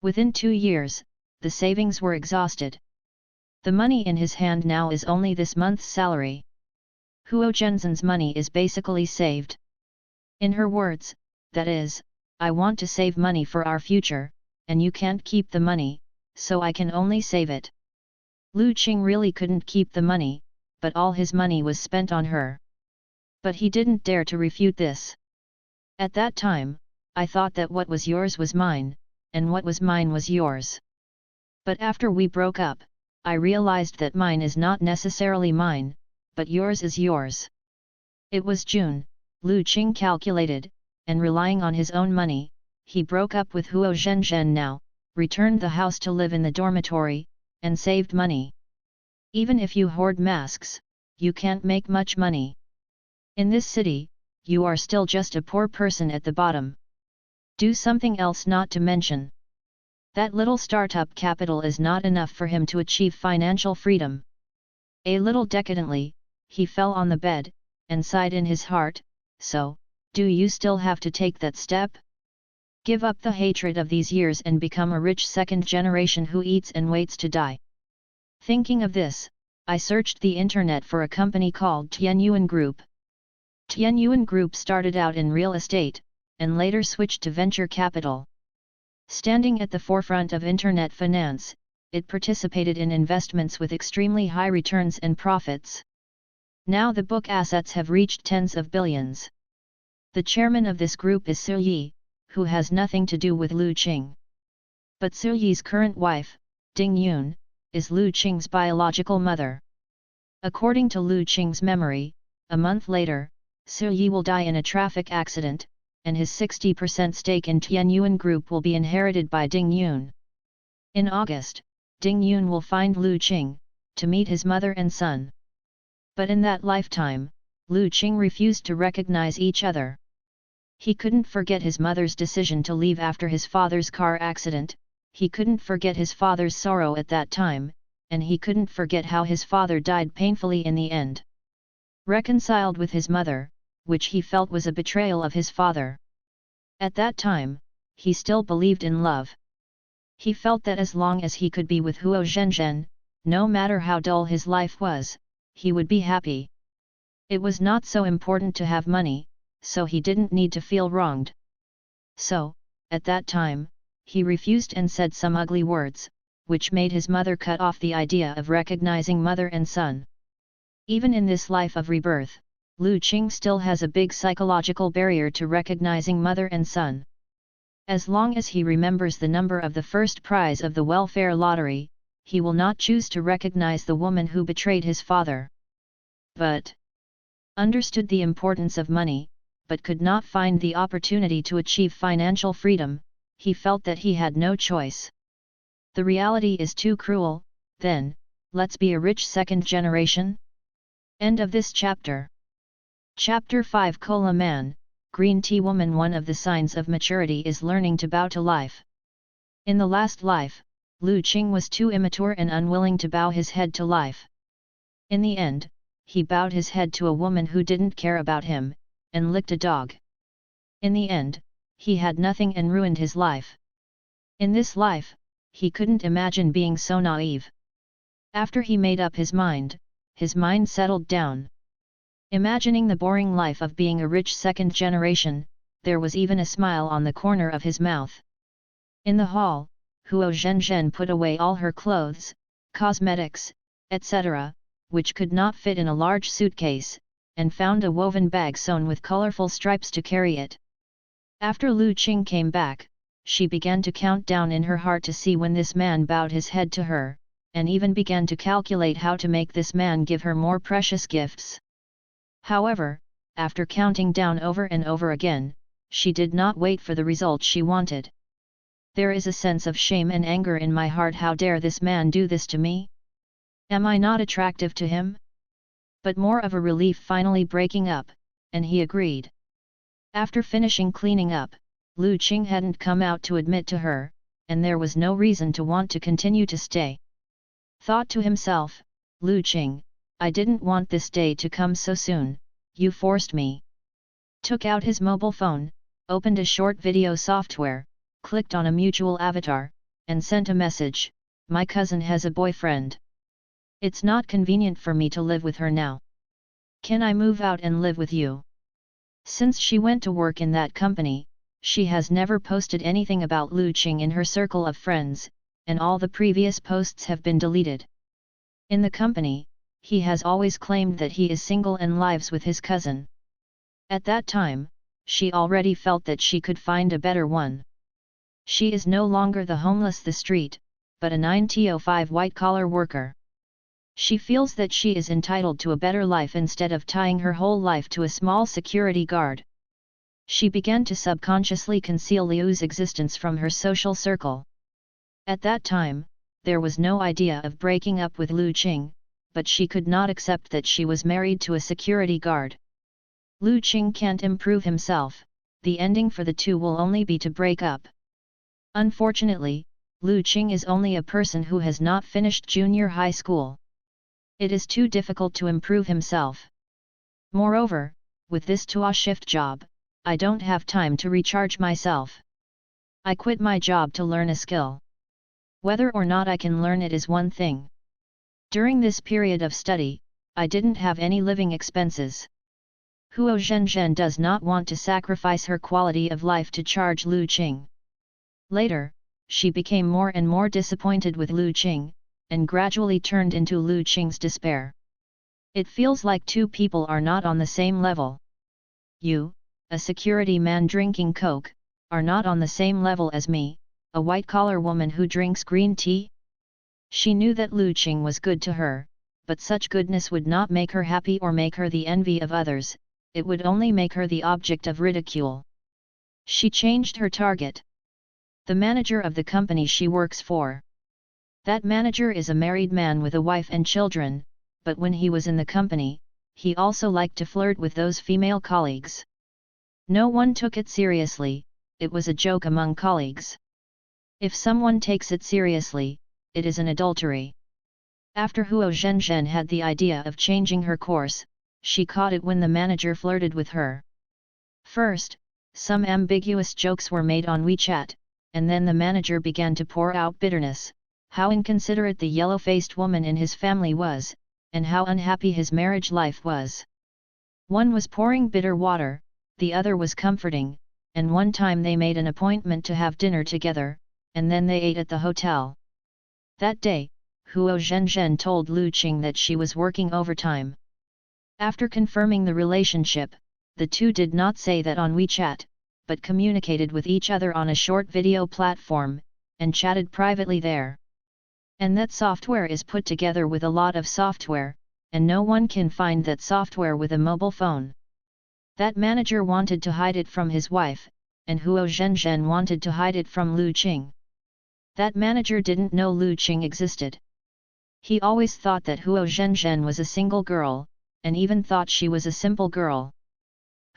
Within 2 years, the savings were exhausted. The money in his hand now is only this month's salary. Huo Zhenzhen's money is basically saved. In her words, that is, I want to save money for our future, and you can't keep the money, so I can only save it. Lu Qing really couldn't keep the money, but all his money was spent on her. But he didn't dare to refute this. At that time, I thought that what was yours was mine, and what was mine was yours. But after we broke up, I realized that mine is not necessarily mine, but yours is yours. It was June, Lu Qing calculated, and relying on his own money, he broke up with Huo Zhenzhen now, returned the house to live in the dormitory, and saved money. Even if you hoard masks, you can't make much money. In this city, you are still just a poor person at the bottom. Do something else not to mention. That little startup capital is not enough for him to achieve financial freedom. A little decadently, he fell on the bed, and sighed in his heart, so, do you still have to take that step? Give up the hatred of these years and become a rich second generation who eats and waits to die. Thinking of this, I searched the internet for a company called Tianyuan Group. Tianyuan Group started out in real estate, and later switched to venture capital. Standing at the forefront of internet finance, it participated in investments with extremely high returns and profits. Now the book assets have reached tens of billions. The chairman of this group is Su Yi, who has nothing to do with Lu Qing. But Su Yi's current wife, Ding Yun, is Lu Qing's biological mother. According to Lu Qing's memory, a month later, Su Yi will die in a traffic accident, and his 60% stake in Tianyuan Group will be inherited by Ding Yun. In August, Ding Yun will find Lu Qing, to meet his mother and son. But in that lifetime, Lu Qing refused to recognize each other. He couldn't forget his mother's decision to leave after his father's car accident, he couldn't forget his father's sorrow at that time, and he couldn't forget how his father died painfully in the end. Reconciled with his mother, which he felt was a betrayal of his father. At that time, he still believed in love. He felt that as long as he could be with Huo Zhenzhen, no matter how dull his life was, he would be happy. It was not so important to have money, so he didn't need to feel wronged. So, at that time, he refused and said some ugly words, which made his mother cut off the idea of recognizing mother and son. Even in this life of rebirth, Lu Qing still has a big psychological barrier to recognizing mother and son. As long as he remembers the number of the first prize of the welfare lottery, he will not choose to recognize the woman who betrayed his father. But understood the importance of money, but could not find the opportunity to achieve financial freedom. He felt that he had no choice. The reality is too cruel. Then, let's be a rich second generation? End of this chapter. Chapter 5 Cola Man, Green Tea Woman. One of the signs of maturity is learning to bow to life. In the last life, Lu Qing was too immature and unwilling to bow his head to life. In the end, he bowed his head to a woman who didn't care about him, and licked a dog. In the end, he had nothing and ruined his life. In this life, he couldn't imagine being so naive. After he made up his mind settled down. Imagining the boring life of being a rich second generation, there was even a smile on the corner of his mouth. In the hall, Huo Zhenzhen put away all her clothes, cosmetics, etc., which could not fit in a large suitcase, and found a woven bag sewn with colorful stripes to carry it. After Lu Qing came back, she began to count down in her heart to see when this man bowed his head to her, and even began to calculate how to make this man give her more precious gifts. However, after counting down over and over again, she did not wait for the result she wanted. There is a sense of shame and anger in my heart. How dare this man do this to me? Am I not attractive to him? But more of a relief finally breaking up, and he agreed. After finishing cleaning up, Lu Qing hadn't come out to admit to her, and there was no reason to want to continue to stay. Thought to himself, Lu Qing, I didn't want this day to come so soon, you forced me. Took out his mobile phone, opened a short video software, clicked on a mutual avatar, and sent a message, my cousin has a boyfriend. It's not convenient for me to live with her now. Can I move out and live with you? Since she went to work in that company, she has never posted anything about Lu Qing in her circle of friends, and all the previous posts have been deleted. In the company, he has always claimed that he is single and lives with his cousin. At that time, she already felt that she could find a better one. She is no longer the homeless the street, but a 9-to-5 white-collar worker. She feels that she is entitled to a better life instead of tying her whole life to a small security guard. She began to subconsciously conceal Liu's existence from her social circle. At that time, there was no idea of breaking up with Lu Qing, but she could not accept that she was married to a security guard. Lu Qing can't improve himself, the ending for the two will only be to break up. Unfortunately, Lu Qing is only a person who has not finished junior high school. It is too difficult to improve himself. Moreover, with this 2-hour shift job, I don't have time to recharge myself. I quit my job to learn a skill. Whether or not I can learn it is one thing. During this period of study, I didn't have any living expenses. Huo Zhenzhen does not want to sacrifice her quality of life to charge Lu Qing. Later, she became more and more disappointed with Lu Qing, and gradually turned into Lu Qing's despair. It feels like two people are not on the same level. You, a security man drinking coke, are not on the same level as me, a white-collar woman who drinks green tea? She knew that Lu Qing was good to her, but such goodness would not make her happy or make her the envy of others, it would only make her the object of ridicule. She changed her target. The manager of the company she works for. That manager is a married man with a wife and children, but when he was in the company, he also liked to flirt with those female colleagues. No one took it seriously, it was a joke among colleagues. If someone takes it seriously, it is an adultery. After Huo Zhenzhen had the idea of changing her course, she caught it when the manager flirted with her. First, some ambiguous jokes were made on WeChat, and then the manager began to pour out bitterness, how inconsiderate the yellow-faced woman in his family was, and how unhappy his marriage life was. One was pouring bitter water, the other was comforting, and one time they made an appointment to have dinner together, and then they ate at the hotel. That day, Huo Zhenzhen told Lu Qing that she was working overtime. After confirming the relationship, the two did not say that on WeChat, but communicated with each other on a short video platform, and chatted privately there. And that software is put together with a lot of software, and no one can find that software with a mobile phone. That manager wanted to hide it from his wife, and Huo Zhenzhen wanted to hide it from Lu Qing. That manager didn't know Lu Qing existed. He always thought that Huo Zhenzhen was a single girl, and even thought she was a simple girl.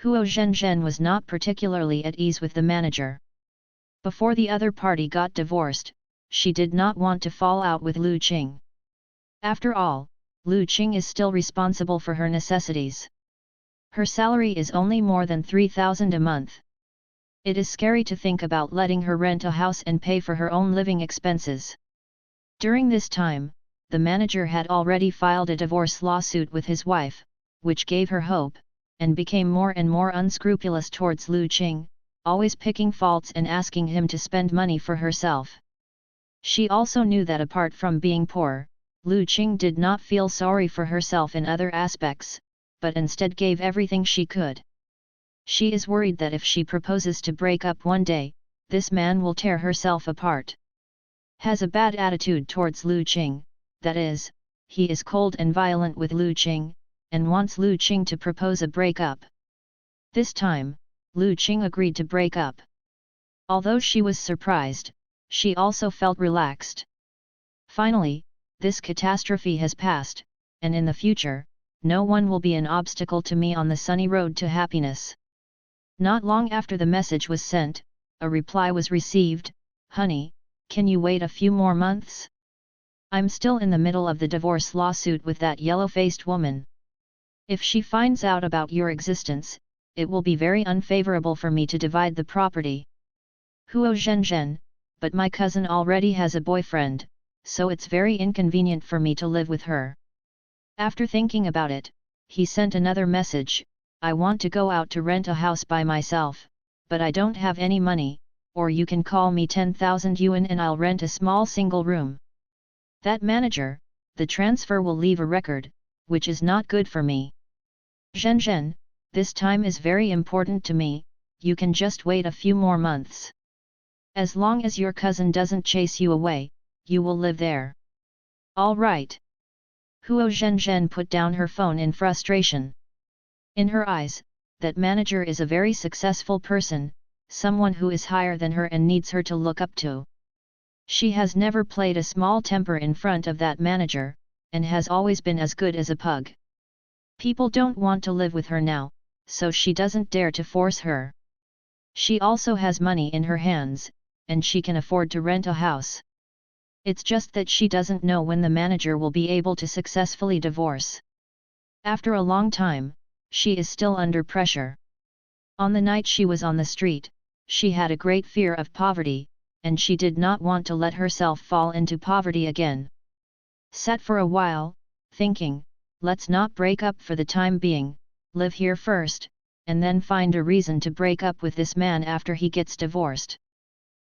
Huo Zhenzhen was not particularly at ease with the manager. Before the other party got divorced, she did not want to fall out with Lu Qing. After all, Lu Qing is still responsible for her necessities. Her salary is only more than 3,000 a month. It is scary to think about letting her rent a house and pay for her own living expenses. During this time, the manager had already filed a divorce lawsuit with his wife, which gave her hope, and became more and more unscrupulous towards Lu Qing, always picking faults and asking him to spend money for herself. She also knew that apart from being poor, Lu Qing did not feel sorry for herself in other aspects, but instead gave everything she could. She is worried that if she proposes to break up one day, this man will tear herself apart. Has a bad attitude towards Lu Qing, that is, he is cold and violent with Lu Qing, and wants Lu Qing to propose a breakup. This time, Lu Qing agreed to break up. Although she was surprised, she also felt relaxed. Finally, this catastrophe has passed, and in the future, no one will be an obstacle to me on the sunny road to happiness. Not long after the message was sent, a reply was received, "Honey, can you wait a few more months? I'm still in the middle of the divorce lawsuit with that yellow-faced woman. If she finds out about your existence, it will be very unfavorable for me to divide the property. Huo Zhenzhen, but my cousin already has a boyfriend, so it's very inconvenient for me to live with her." After thinking about it, he sent another message, "I want to go out to rent a house by myself, but I don't have any money, or you can call me 10,000 yuan and I'll rent a small single room. That manager, the transfer will leave a record, which is not good for me. Zhenzhen, this time is very important to me, you can just wait a few more months. As long as your cousin doesn't chase you away, you will live there." "All right." Huo Zhenzhen put down her phone in frustration. In her eyes, that manager is a very successful person, someone who is higher than her and needs her to look up to. She has never played a small temper in front of that manager, and has always been as good as a pug. People don't want to live with her now, so she doesn't dare to force her. She also has money in her hands, and she can afford to rent a house. It's just that she doesn't know when the manager will be able to successfully divorce. After a long time, she is still under pressure. On the night she was on the street, she had a great fear of poverty, and she did not want to let herself fall into poverty again. Sat for a while, thinking, let's not break up for the time being, live here first, and then find a reason to break up with this man after he gets divorced.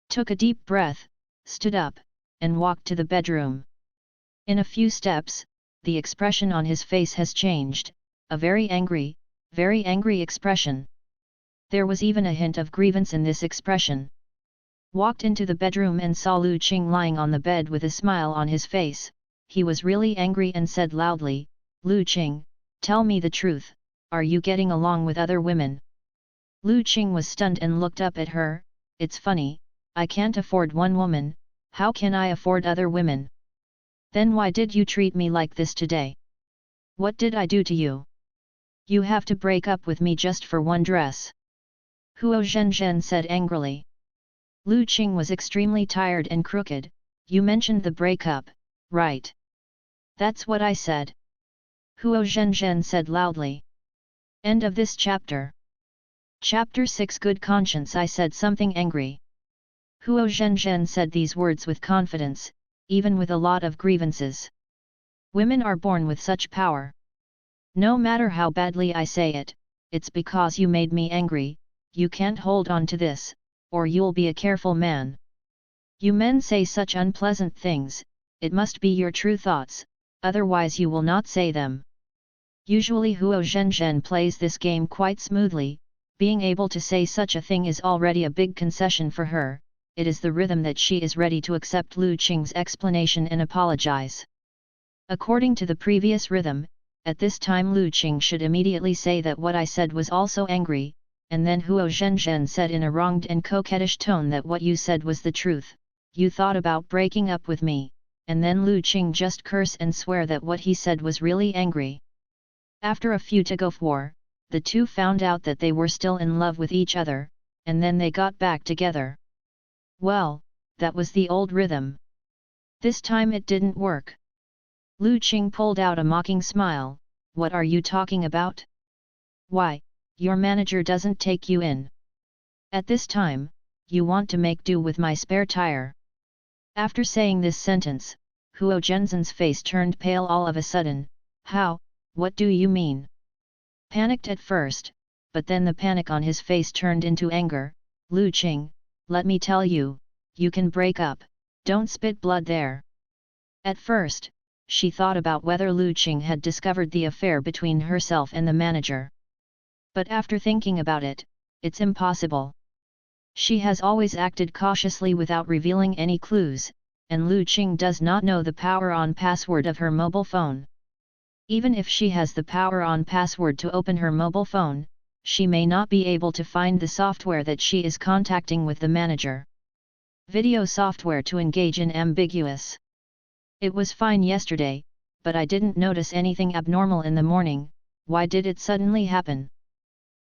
Took a deep breath, stood up, and walked to the bedroom. In a few steps, the expression on his face has changed, a very angry expression. There was even a hint of grievance in this expression. Walked into the bedroom and saw Lu Qing lying on the bed with a smile on his face. He was really angry and said loudly, "Lu Qing, tell me the truth, are you getting along with other women?" Lu Qing was stunned and looked up at her. "It's funny, I can't afford one woman, how can I afford other women? Then why did you treat me like this today? What did I do to you? You have to break up with me just for one dress." Huo Zhenzhen said angrily. Lu Qing was extremely tired and crooked. "You mentioned the breakup, right?" "That's what I said," Huo Zhenzhen said loudly. End of this chapter. Chapter 6 Good Conscience. I said something angry. Huo Zhenzhen said these words with confidence, even with a lot of grievances. Women are born with such power. No matter how badly I say it, it's because you made me angry, you can't hold on to this, or you'll be a careful man. You men say such unpleasant things, it must be your true thoughts, otherwise you will not say them. Usually Huo Zhenzhen plays this game quite smoothly, being able to say such a thing is already a big concession for her. It is the rhythm that she is ready to accept Lu Qing's explanation and apologize. According to the previous rhythm, At this time Lu Qing should immediately say that what I said was also angry, and then Huo Zhenzhen said in a wronged and coquettish tone that what you said was the truth, you thought about breaking up with me, and then Lu Qing just curse and swear that what he said was really angry. After a few tug-of-war, the two found out that they were still in love with each other, and then they got back together. Well, that was the old rhythm. This time it didn't work. Lu Qing pulled out a mocking smile. What are you talking about? Why, your manager doesn't take you in. At this time, you want to make do with my spare tire. After saying this sentence, Huo Zhenzhen's face turned pale all of a sudden. How, what do you mean? Panicked at first, but then the panic on his face turned into anger. Lu Qing, let me tell you, you can break up, don't spit blood there. At first, she thought about whether Lu Qing had discovered the affair between herself and the manager. But after thinking about it, it's impossible. She has always acted cautiously without revealing any clues, and Lu Qing does not know the power-on password of her mobile phone. Even if she has the power-on password to open her mobile phone, she may not be able to find the software that she is contacting with the manager. Video software to engage in ambiguous. It was fine yesterday, but I didn't notice anything abnormal in the morning. Why did it suddenly happen?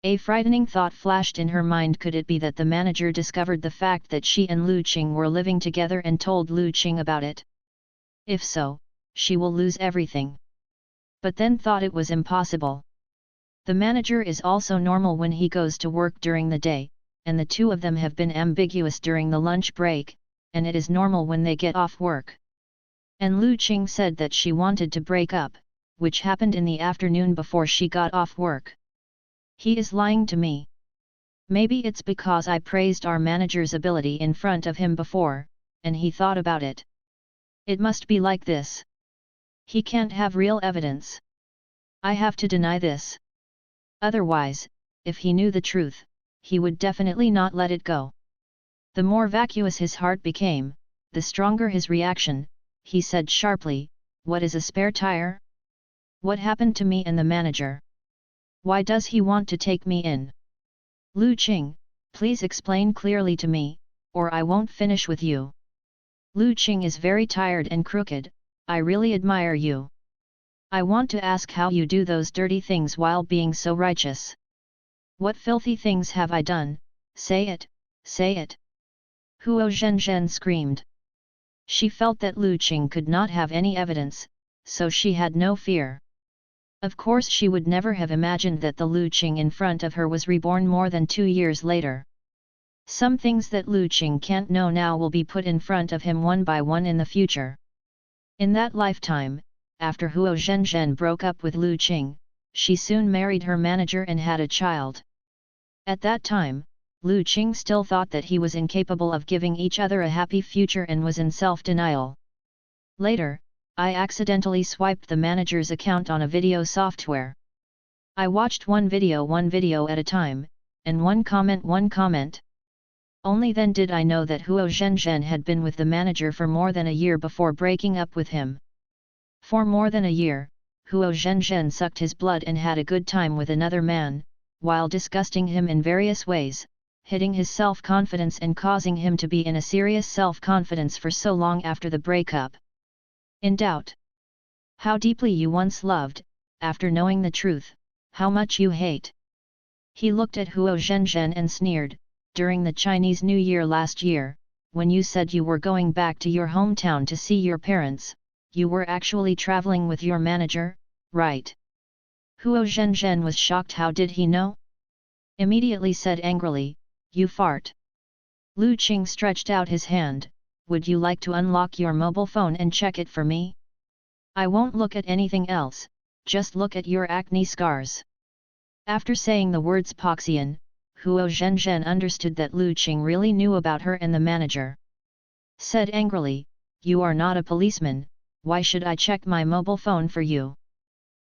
A frightening thought flashed in her mind. Could it be that the manager discovered the fact that she and Lu Qing were living together and told Lu Qing about it? If so, she will lose everything. But then thought it was impossible. The manager is also normal when he goes to work during the day, and the two of them have been ambiguous during the lunch break, and it is normal when they get off work. And Lu Qing said that she wanted to break up, which happened in the afternoon before she got off work. He is lying to me. Maybe it's because I praised our manager's ability in front of him before, and he thought about it. It must be like this. He can't have real evidence. I have to deny this. Otherwise, if he knew the truth, he would definitely not let it go. The more vacuous his heart became, the stronger his reaction. He said sharply, "What is a spare tire? What happened to me and the manager? Why does he want to take me in? Lu Qing, please explain clearly to me, or I won't finish with you. Lu Qing is very tired and crooked, I really admire you. I want to ask how you do those dirty things while being so righteous. What filthy things have I done? Say it, say it." Huo Zhenzhen screamed. She felt that Lu Qing could not have any evidence, so she had no fear. Of course she would never have imagined that the Lu Qing in front of her was reborn more than 2 years later. Some things that Lu Qing can't know now will be put in front of him one by one in the future. In that lifetime, after Huo Zhenzhen broke up with Lu Qing, she soon married her manager and had a child. At that time, Lu Qing still thought that he was incapable of giving each other a happy future and was in self-denial. Later, I accidentally swiped the manager's account on a video software. I watched one video at a time, and one comment. Only then did I know that Huo Zhenzhen had been with the manager for more than a year before breaking up with him. For more than a year, Huo Zhenzhen sucked his blood and had a good time with another man, while disgusting him in various ways, hitting his self-confidence and causing him to be in a serious self-confidence for so long after the breakup. In doubt. How deeply you once loved, after knowing the truth, how much you hate. He looked at Huo Zhenzhen and sneered, "During the Chinese New Year last year, when you said you were going back to your hometown to see your parents, you were actually traveling with your manager, right?" Huo Zhenzhen was shocked. How did he know? Immediately said angrily, "You fart." Lu Qing stretched out his hand, "Would you like to unlock your mobile phone and check it for me? I won't look at anything else, just look at your acne scars." After saying the words Poxian, Huo Zhenzhen understood that Lu Qing really knew about her and the manager. Said angrily, "You are not a policeman, why should I check my mobile phone for you?"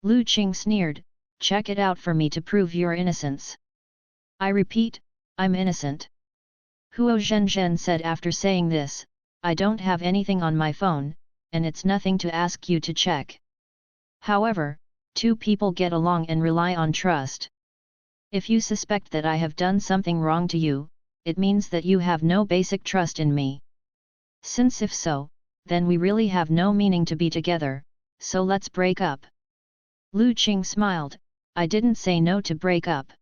Lu Qing sneered, "Check it out for me to prove your innocence." "I repeat, I'm innocent." Huo Zhenzhen said after saying this, "I don't have anything on my phone, and it's nothing to ask you to check. However, Two people get along and rely on trust. If you suspect that I have done something wrong to you, it means that you have no basic trust in me. Since if so, then we really have no meaning to be together, so let's break up. Lu Qing smiled, I didn't say no to break up.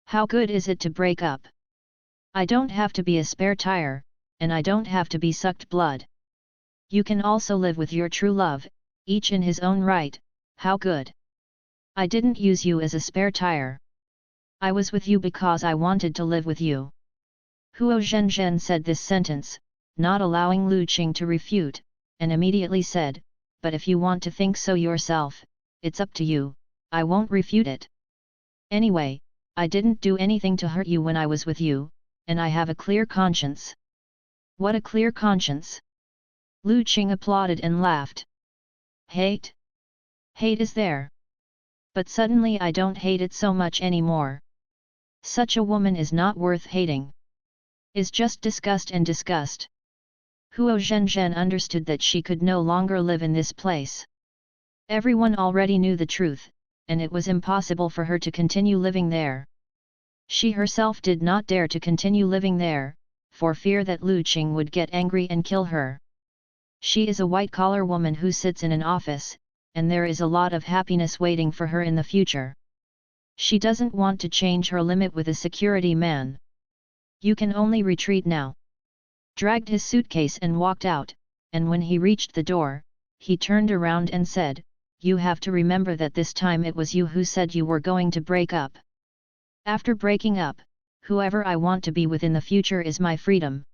How good is it to break up? I don't have to be a spare tire, and I don't have to be sucked blood. You can also live with your true love, each in his own right, how good. I didn't use you as a spare tire. I was with you because I wanted to live with you. Huo Zhenzhen said this sentence, not allowing Lu Qing to refute, and immediately said, but if you want to think so yourself, it's up to you, I won't refute it. Anyway, I didn't do anything to hurt you when I was with you, and I have a clear conscience. What a clear conscience! Lu Qing applauded and laughed. Hate? Hate is there. But suddenly I don't hate it so much anymore. Such a woman is not worth hating. Is just disgust and disgust. Huo Zhenzhen understood that she could no longer live in this place. Everyone already knew the truth, and it was impossible for her to continue living there. She herself did not dare to continue living there, for fear that Lu Qing would get angry and kill her. She is a white-collar woman who sits in an office, and there is a lot of happiness waiting for her in the future. She doesn't want to change her limit with a security man. You can only retreat now. Dragged his suitcase and walked out, and when he reached the door, he turned around and said, you have to remember that this time it was you who said you were going to break up. After breaking up, whoever I want to be with in the future is my freedom.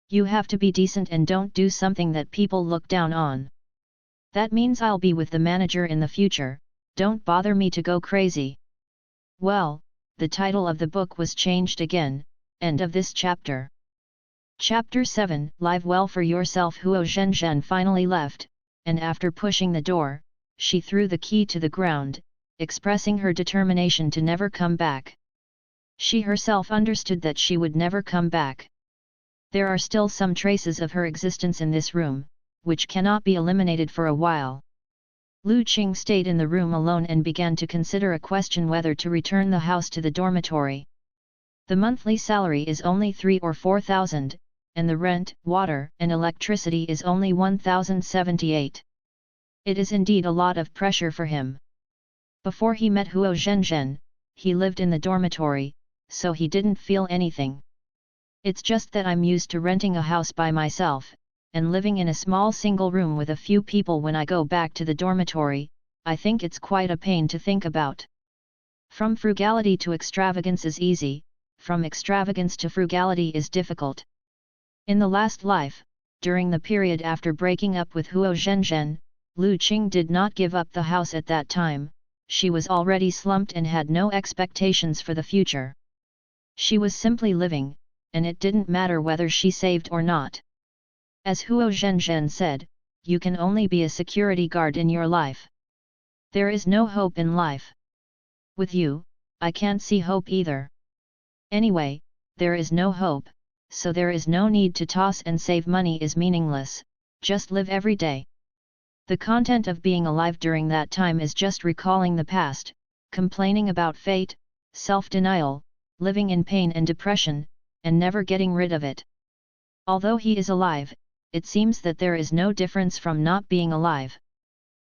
You have to be decent and don't do something that people look down on. That means I'll be with the manager in the future, don't bother me to go crazy. Well, the title of the book was changed again, end of this chapter. Chapter 7, Live Well for Yourself. Huo Zhenzhen finally left, and after pushing the door, she threw the key to the ground, expressing her determination to never come back. She herself understood that she would never come back. There are still some traces of her existence in this room, which cannot be eliminated for a while. Lu Qing stayed in the room alone and began to consider a question whether to return the house to the dormitory. The monthly salary is only 3 or 4,000, and the rent, water and electricity is only 1,078. It is indeed a lot of pressure for him. Before he met Huo Zhenzhen, he lived in the dormitory, so he didn't feel anything. It's just that I'm used to renting a house by myself, and living in a small single room with a few people when I go back to the dormitory. I think it's quite a pain to think about. From frugality to extravagance is easy, from extravagance to frugality is difficult. In the last life, during the period after breaking up with Huo Zhenzhen, Lu Qing did not give up the house at that time. She was already slumped and had no expectations for the future. She was simply living, and it didn't matter whether she saved or not. As Huo Zhenzhen said, you can only be a security guard in your life. There is no hope in life. With you, I can't see hope either. Anyway, there is no hope, so there is no need to toss and save money is meaningless, just live every day. The content of being alive during that time is just recalling the past, complaining about fate, self-denial, living in pain and depression, and never getting rid of it. Although he is alive, it seems that there is no difference from not being alive.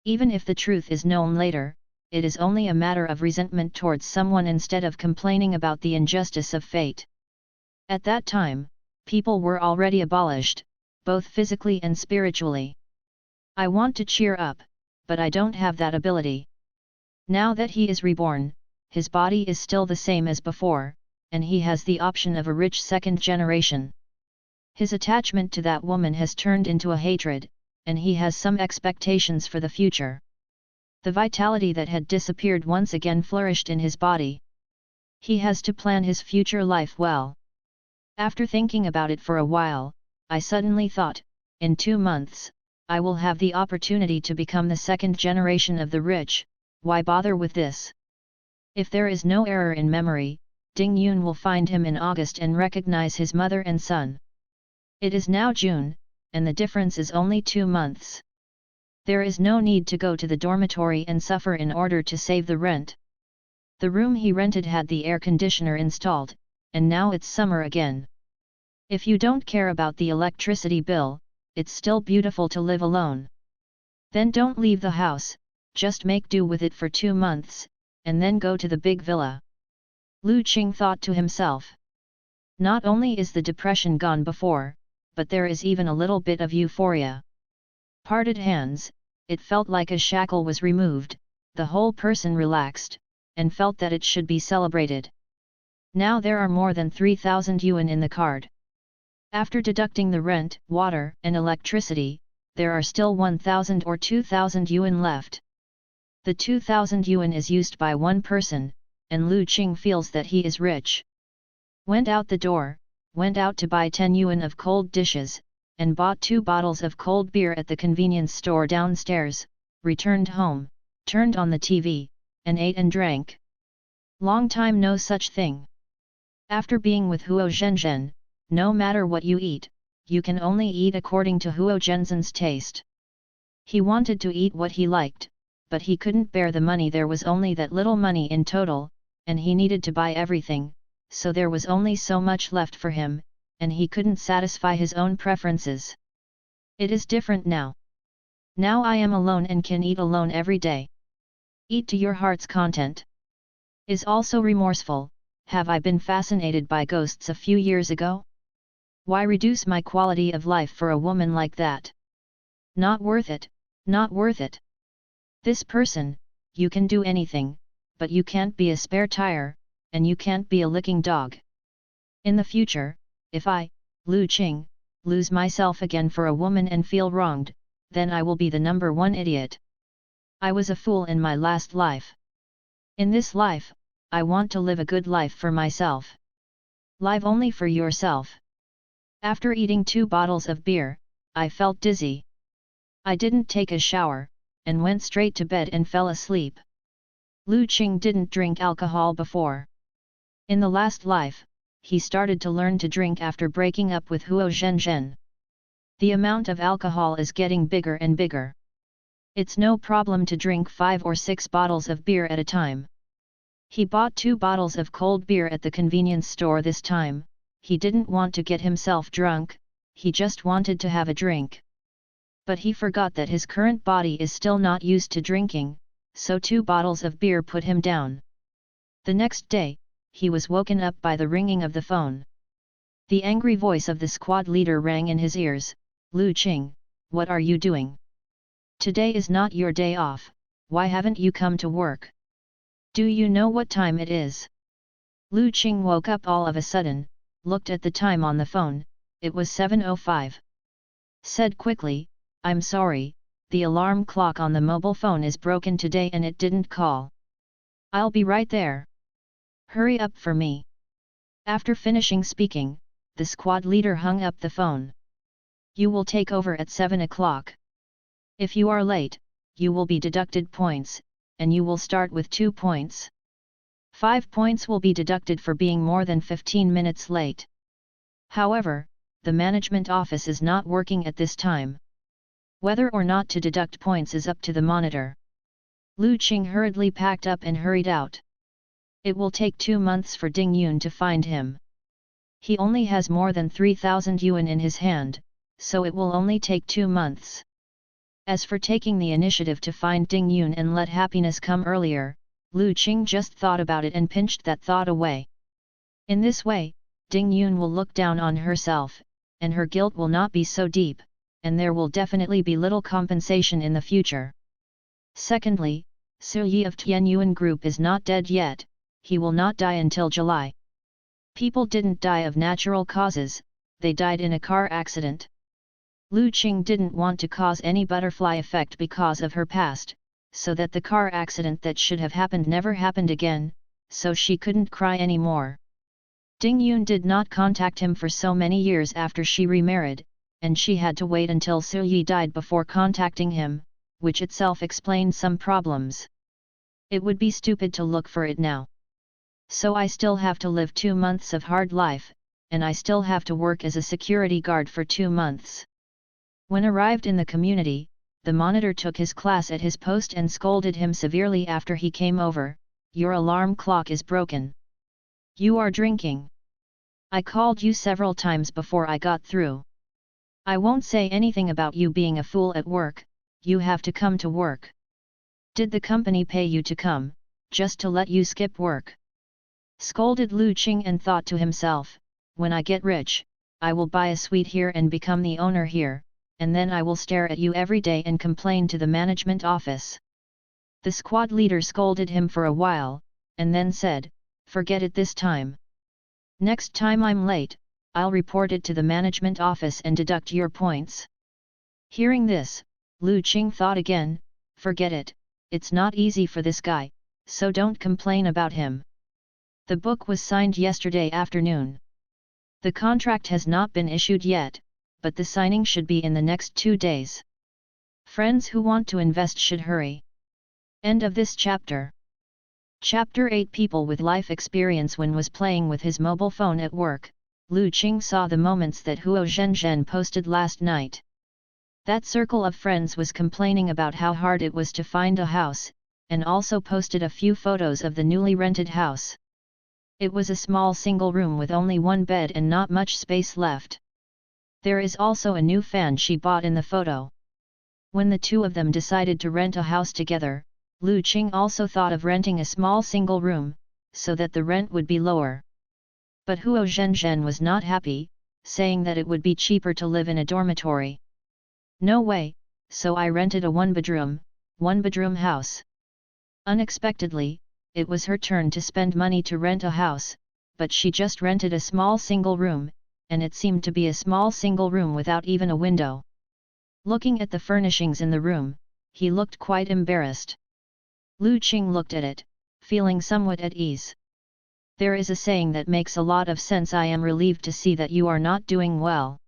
Even if the truth is known later, it is only a matter of resentment towards someone instead of complaining about the injustice of fate. At that time, people were already abolished, both physically and spiritually. I want to cheer up, but I don't have that ability. Now that he is reborn, his body is still the same as before, and he has the option of a rich second generation. His attachment to that woman has turned into a hatred, and he has some expectations for the future. The vitality that had disappeared once again flourished in his body. He has to plan his future life well. After thinking about it for a while, I suddenly thought, in 2 months, I will have the opportunity to become the second generation of the rich. Why bother with this? If there is no error in memory, Ding Yun will find him in August and recognize his mother and son. It is now June, and the difference is only 2 months. There is no need to go to the dormitory and suffer in order to save the rent. The room he rented had the air conditioner installed, and now it's summer again. If you don't care about the electricity bill, it's still beautiful to live alone. Then don't leave the house, just make do with it for 2 months, and then go to the big villa. Lu Qing thought to himself. Not only is the depression gone before, but there is even a little bit of euphoria. Parted hands, it felt like a shackle was removed, the whole person relaxed, and felt that it should be celebrated. Now there are more than 3,000 yuan in the card. After deducting the rent, water, and electricity, there are still 1,000 or 2,000 yuan left. The 2,000 yuan is used by one person, and Lu Qing feels that he is rich. Went out the door, went out to buy 10 yuan of cold dishes, and bought 2 bottles of cold beer at the convenience store downstairs, returned home, turned on the TV, and ate and drank. Long time no such thing. After being with Huo Zhenzhen, no matter what you eat, you can only eat according to Huo Zhenzhen's taste. He wanted to eat what he liked, but he couldn't bear the money. There was only that little money in total, and he needed to buy everything, so there was only so much left for him, and he couldn't satisfy his own preferences. It is different now. Now I am alone and can eat alone every day. Eat to your heart's content. Is also remorseful. Have I been fascinated by ghosts a few years ago? Why reduce my quality of life for a woman like that? Not worth it, not worth it. This person, you can do anything, but you can't be a spare tire, and you can't be a licking dog. In the future, if I, Lu Qing, lose myself again for a woman and feel wronged, then I will be the number one idiot. I was a fool in my last life. In this life, I want to live a good life for myself. Live only for yourself. After eating 2 bottles of beer, I felt dizzy. I didn't take a shower, and went straight to bed and fell asleep. Lu Qing didn't drink alcohol before. In the last life, he started to learn to drink after breaking up with Huo Zhenzhen. The amount of alcohol is getting bigger and bigger. It's no problem to drink 5 or 6 bottles of beer at a time. He bought 2 bottles of cold beer at the convenience store this time. He didn't want to get himself drunk, he just wanted to have a drink. But he forgot that his current body is still not used to drinking, so 2 bottles of beer put him down. The next day, he was woken up by the ringing of the phone. The angry voice of the squad leader rang in his ears. Lu Qing, what are you doing? Today is not your day off, why haven't you come to work? Do you know what time it is? Lu Qing woke up all of a sudden, looked at the time on the phone, it was 7:05. Said quickly, I'm sorry, the alarm clock on the mobile phone is broken today and it didn't call. I'll be right there. Hurry up for me. After finishing speaking, the squad leader hung up the phone. You will take over at 7 o'clock. If you are late, you will be deducted points, and you will start with 2 points. 5 points will be deducted for being more than 15 minutes late. However, the management office is not working at this time. Whether or not to deduct points is up to the monitor. Lu Qing hurriedly packed up and hurried out. It will take 2 months for Ding Yun to find him. He only has more than 3,000 yuan in his hand, so it will only take 2 months. As for taking the initiative to find Ding Yun and let happiness come earlier, Lu Qing just thought about it and pinched that thought away. In this way, Ding Yun will look down on herself, and her guilt will not be so deep, and there will definitely be little compensation in the future. Secondly, Su Yi of Tianyuan Group is not dead yet, he will not die until July. People didn't die of natural causes, they died in a car accident. Lu Qing didn't want to cause any butterfly effect because of her past, so that the car accident that should have happened never happened again, so she couldn't cry anymore. Ding Yun did not contact him for so many years after she remarried, and she had to wait until Su Yi died before contacting him, which itself explained some problems. It would be stupid to look for it now. So I still have to live 2 months of hard life, and I still have to work as a security guard for 2 months. When arrived in the community, the monitor took his class at his post and scolded him severely after he came over. Your alarm clock is broken. You are drinking. I called you several times before I got through. I won't say anything about you being a fool at work, you have to come to work. Did the company pay you to come, just to let you skip work? Scolded Lu Qing and thought to himself, when I get rich, I will buy a suite here and become the owner here, and then I will stare at you every day and complain to the management office. The squad leader scolded him for a while, and then said, forget it this time. Next time I'm late, I'll report it to the management office and deduct your points. Hearing this, Lu Qing thought again, forget it, it's not easy for this guy, so don't complain about him. The book was signed yesterday afternoon. The contract has not been issued yet, but the signing should be in the next 2 days. Friends who want to invest should hurry. End of this chapter. Chapter 8. People with life experience. When was playing with his mobile phone at work, Lu Qing saw the moments that Huo Zhenzhen posted last night. That circle of friends was complaining about how hard it was to find a house, and also posted a few photos of the newly rented house. It was a small single room with only one bed and not much space left. There is also a new fan she bought in the photo. When the two of them decided to rent a house together, Lu Qing also thought of renting a small single room, so that the rent would be lower. But Huo Zhenzhen was not happy, saying that it would be cheaper to live in a dormitory. No way, so I rented a one-bedroom house. Unexpectedly, it was her turn to spend money to rent a house, but she just rented a small single room, and it seemed to be a small single room without even a window. Looking at the furnishings in the room, he looked quite embarrassed. Lu Qing looked at it, feeling somewhat at ease. There is a saying that makes a lot of sense. I am relieved to see that you are not doing well.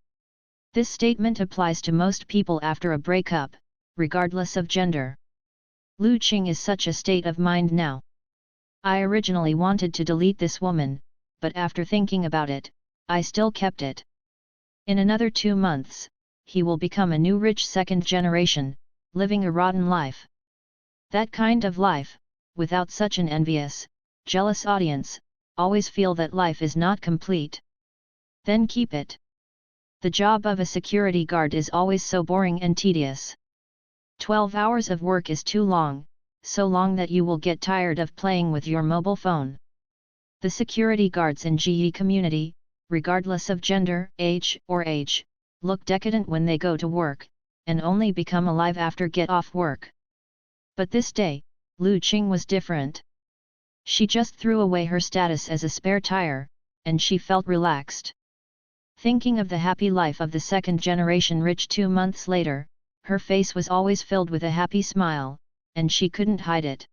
This statement applies to most people after a breakup, regardless of gender. Lu Qing is such a state of mind now. I originally wanted to delete this woman, but after thinking about it, I still kept it. In another 2 months, he will become a new rich second generation, living a rotten life. That kind of life, without such an envious, jealous audience, always feel that life is not complete. Then keep it. The job of a security guard is always so boring and tedious. 12 hours of work is too long, so long that you will get tired of playing with your mobile phone. The security guards in GE community, regardless of gender, age, look decadent when they go to work, and only become alive after get off work. But this day, Lu Qing was different. She just threw away her status as a spare tire, and she felt relaxed. Thinking of the happy life of the second generation rich 2 months later, her face was always filled with a happy smile, and she couldn't hide it.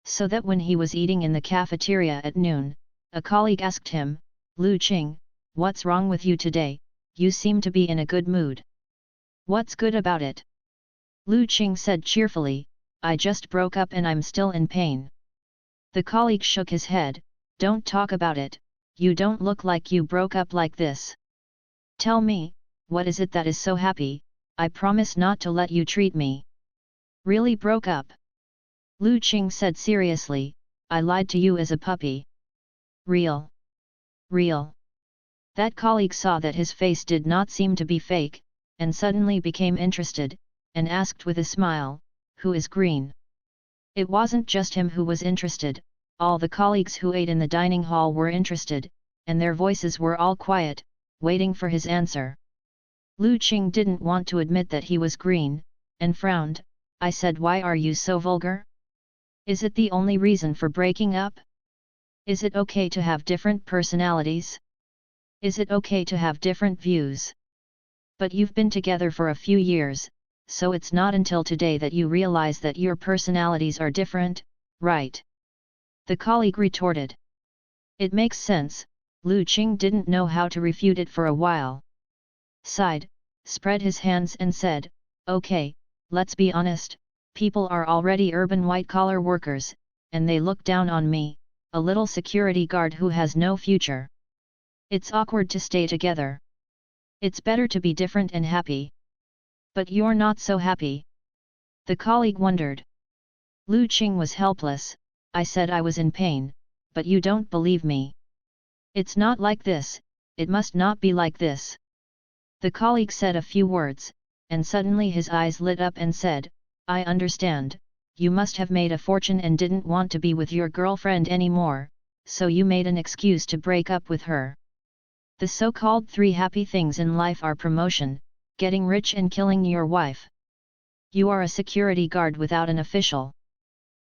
So that when he was eating in the cafeteria at noon, a colleague asked him, Lu Qing, what's wrong with you today? You seem to be in a good mood. What's good about it? Lu Qing said cheerfully, I just broke up and I'm still in pain. The colleague shook his head, don't talk about it, you don't look like you broke up like this. Tell me, what is it that is so happy? I promise not to let you treat me. Really broke up? Lu Qing said seriously, I lied to you as a puppy. Real. That colleague saw that his face did not seem to be fake, and suddenly became interested, and asked with a smile, who is green? It wasn't just him who was interested, all the colleagues who ate in the dining hall were interested, and their voices were all quiet, waiting for his answer. Lu Qing didn't want to admit that he was green, and frowned. I said, why are you so vulgar? Is it the only reason for breaking up? Is it okay to have different personalities? Is it okay to have different views? But you've been together for a few years, so it's not until today that you realize that your personalities are different, right? The colleague retorted. It makes sense. Lu Qing didn't know how to refute it for a while. Sighed, spread his hands and said, okay, let's be honest, people are already urban white-collar workers, and they look down on me, a little security guard who has no future. It's awkward to stay together. It's better to be different and happy. But you're not so happy, The colleague wondered. Lu Qing was helpless. I said I was in pain, but you don't believe me. It's not like this, it must not be like this. The colleague said a few words, and suddenly his eyes lit up and said, I understand, you must have made a fortune and didn't want to be with your girlfriend anymore, so you made an excuse to break up with her. The so-called 3 happy things in life are promotion, getting rich and killing your wife. You are a security guard without an official.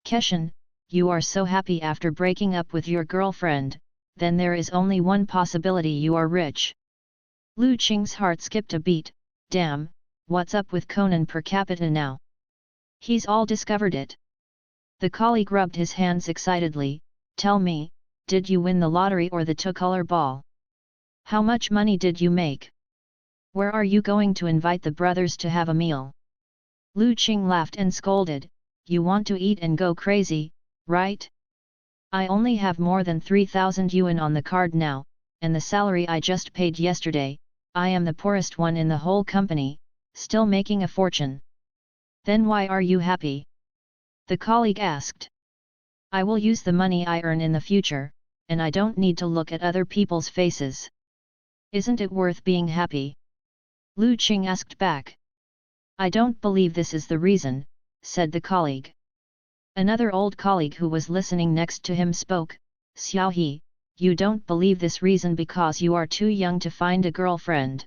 Keshan, you are so happy after breaking up with your girlfriend, then there is only one possibility: you are rich. Lu Qing's heart skipped a beat. Damn, what's up with Conan per capita now? He's all discovered it. The colleague rubbed his hands excitedly. Tell me, did you win the lottery or the two-color ball? How much money did you make? Where are you going to invite the brothers to have a meal? Lu Qing laughed and scolded. You want to eat and go crazy, right? I only have more than 3,000 yuan on the card now, and the salary I just paid yesterday. I am the poorest one in the whole company, still making a fortune. Then why are you happy? The colleague asked. I will use the money I earn in the future, and I don't need to look at other people's faces. Isn't it worth being happy? Lu Qing asked back. I don't believe this is the reason, said the colleague. Another old colleague who was listening next to him spoke. Xiao He, you don't believe this reason because you are too young to find a girlfriend.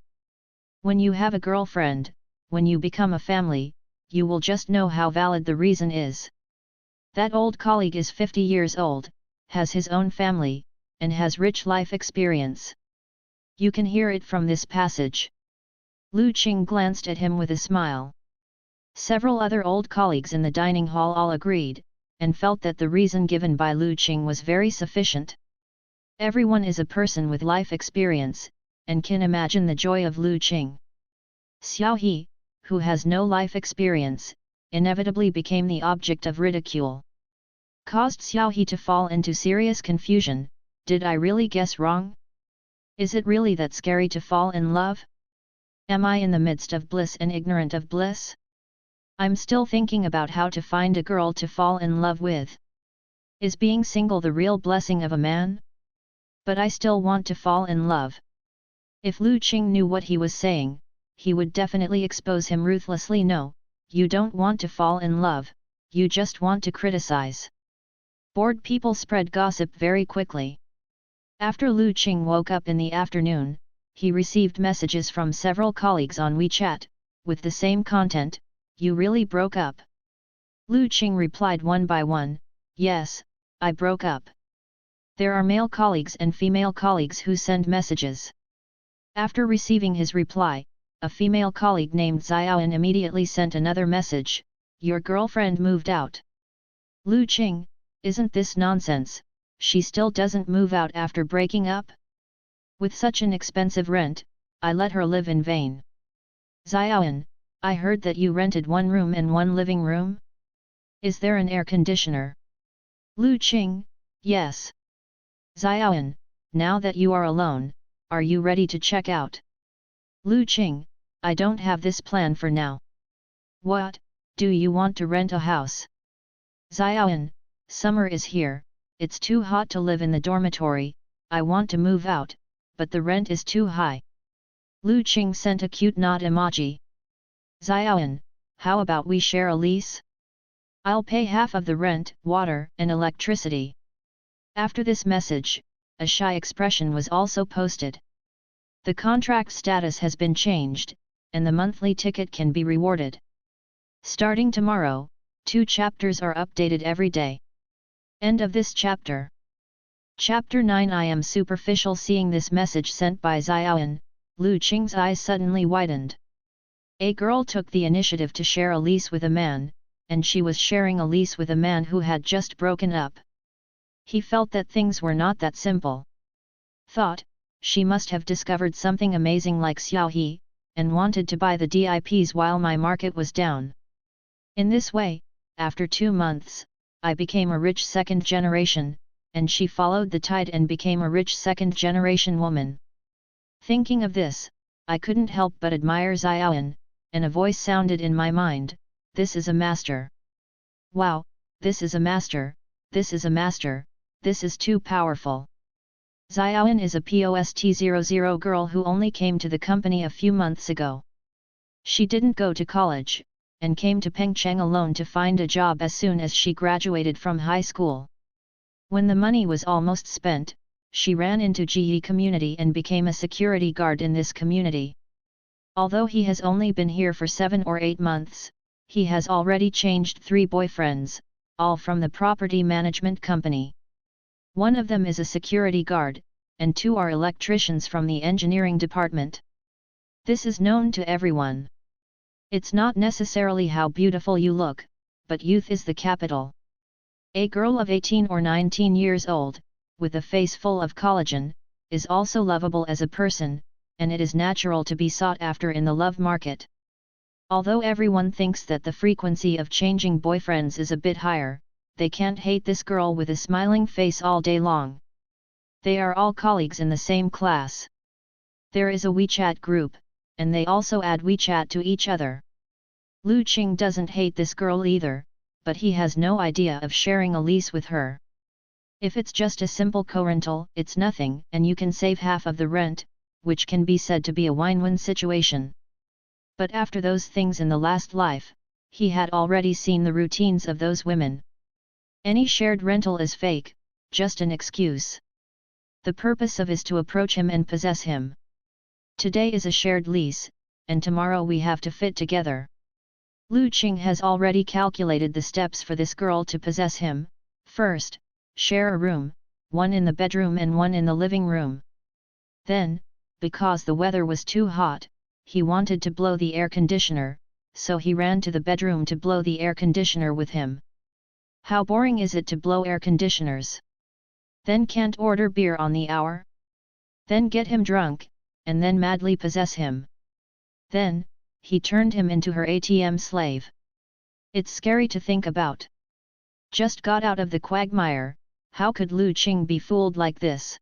When you have a girlfriend, when you become a family, you will just know how valid the reason is. That old colleague is 50 years old, has his own family, and has rich life experience. You can hear it from this passage. Lu Qing glanced at him with a smile. Several other old colleagues in the dining hall all agreed, and felt that the reason given by Lu Qing was very sufficient. Everyone is a person with life experience, and can imagine the joy of Lu Qing. Xiao He, who has no life experience, inevitably became the object of ridicule. Caused Xiao He to fall into serious confusion. Did I really guess wrong? Is it really that scary to fall in love? Am I in the midst of bliss and ignorant of bliss? I'm still thinking about how to find a girl to fall in love with. Is being single the real blessing of a man? But I still want to fall in love. If Lu Qing knew what he was saying, he would definitely expose him ruthlessly. No, you don't want to fall in love, you just want to criticize. Bored people spread gossip very quickly. After Lu Qing woke up in the afternoon, he received messages from several colleagues on WeChat, with the same content. You really broke up? Lu Qing replied one by one. Yes, I broke up. There are male colleagues and female colleagues who send messages. After receiving his reply, a female colleague named Xiaoan immediately sent another message. Your girlfriend moved out. Lu Qing, isn't this nonsense? She still doesn't move out after breaking up? With such an expensive rent, I let her live in vain. Xiaoan, I heard that you rented 1 room and 1 living room? Is there an air conditioner? Lu Qing, yes. Xiaoan, now that you are alone, are you ready to check out? Lu Qing, I don't have this plan for now. What, do you want to rent a house? Xiaoan, summer is here, it's too hot to live in the dormitory, I want to move out, but the rent is too high. Lu Qing sent a cute nod emoji. Xiaoan, how about we share a lease? I'll pay half of the rent, water and electricity. After this message, a shy expression was also posted. The contract status has been changed, and the monthly ticket can be rewarded. Starting tomorrow, 2 chapters are updated every day. End of this chapter. Chapter 9. I am superficial. Seeing this message sent by Xiaoan, Lu Qing's eyes suddenly widened. A girl took the initiative to share a lease with a man, and she was sharing a lease with a man who had just broken up. He felt that things were not that simple. Thought, she must have discovered something amazing like Xiao He, and wanted to buy the DIPs while my market was down. In this way, after 2 months, I became a rich second generation, and she followed the tide and became a rich second generation woman. Thinking of this, I couldn't help but admire Xiaoan, and a voice sounded in my mind, this is a master. Wow, this is a master, this is a master, this is too powerful. Xiaoan is a post-00 girl who only came to the company a few months ago. She didn't go to college, and came to Pengcheng alone to find a job as soon as she graduated from high school. When the money was almost spent, she ran into GE community and became a security guard in this community. Although he has only been here for 7 or 8 months, he has already changed 3 boyfriends, all from the property management company. One of them is a security guard, and 2 are electricians from the engineering department. This is known to everyone. It's not necessarily how beautiful you look, but youth is the capital. A girl of 18 or 19 years old, with a face full of collagen, is also lovable as a person, and it is natural to be sought after in the love market. Although everyone thinks that the frequency of changing boyfriends is a bit higher, they can't hate this girl with a smiling face all day long. They are all colleagues in the same class. There is a WeChat group, and they also add WeChat to each other. Lu Qing doesn't hate this girl either, but he has no idea of sharing a lease with her. If it's just a simple co-rental, it's nothing, and you can save half of the rent, which can be said to be a win-win situation. But after those things in the last life, he had already seen the routines of those women. Any shared rental is fake, just an excuse. The purpose of is to approach him and possess him. Today is a shared lease, and tomorrow we have to fit together. Lu Qing has already calculated the steps for this girl to possess him. First, share a room, one in the bedroom and one in the living room. Then, because the weather was too hot, he wanted to blow the air conditioner, so he ran to the bedroom to blow the air conditioner with him. How boring is it to blow air conditioners? Then can't order beer on the hour? Then get him drunk, and then madly possess him. Then, he turned him into her ATM slave. It's scary to think about. Just got out of the quagmire, how could Lu Qing be fooled like this?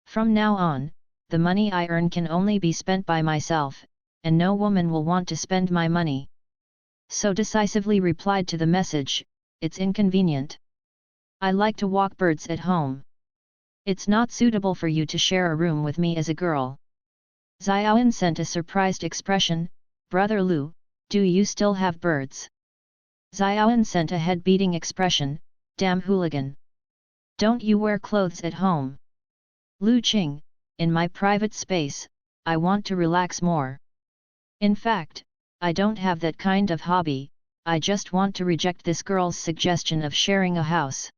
From now on, the money I earn can only be spent by myself, and no woman will want to spend my money. So decisively replied to the message, it's inconvenient. I like to walk birds at home. It's not suitable for you to share a room with me as a girl. Xiaoan sent a surprised expression, Brother Lu, do you still have birds? Xiaoan sent a head-beating expression, damn hooligan. Don't you wear clothes at home? Lu Qing, in my private space, I want to relax more. In fact, I don't have that kind of hobby, I just want to reject this girl's suggestion of sharing a house.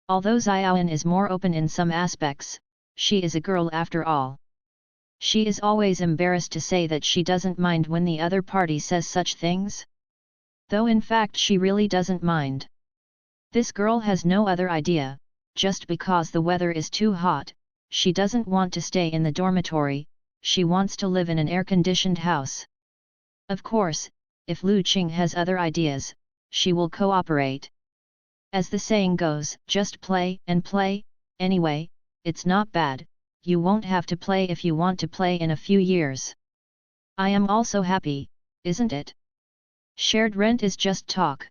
Although Xiaoan is more open in some aspects, she is a girl after all. She is always embarrassed to say that she doesn't mind when the other party says such things. Though in fact she really doesn't mind. This girl has no other idea, just because the weather is too hot, she doesn't want to stay in the dormitory, she wants to live in an air-conditioned house. Of course, if Lu Qing has other ideas, she will cooperate. As the saying goes, just play and play, anyway, it's not bad, you won't have to play if you want to play in a few years. I am also happy, isn't it? Shared rent is just talk.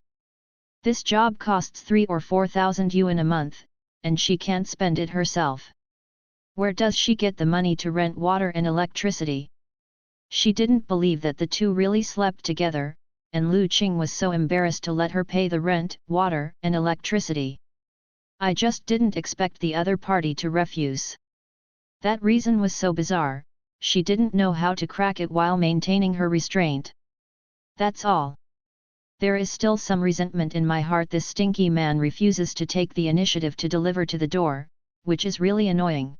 This job costs 3 or 4,000 yuan a month, and she can't spend it herself. Where does she get the money to rent water and electricity? She didn't believe that the two really slept together, and Lu Qing was so embarrassed to let her pay the rent, water, and electricity. I just didn't expect the other party to refuse. That reason was so bizarre, she didn't know how to crack it while maintaining her restraint. That's all. There is still some resentment in my heart. This stinky man refuses to take the initiative to deliver to the door, which is really annoying.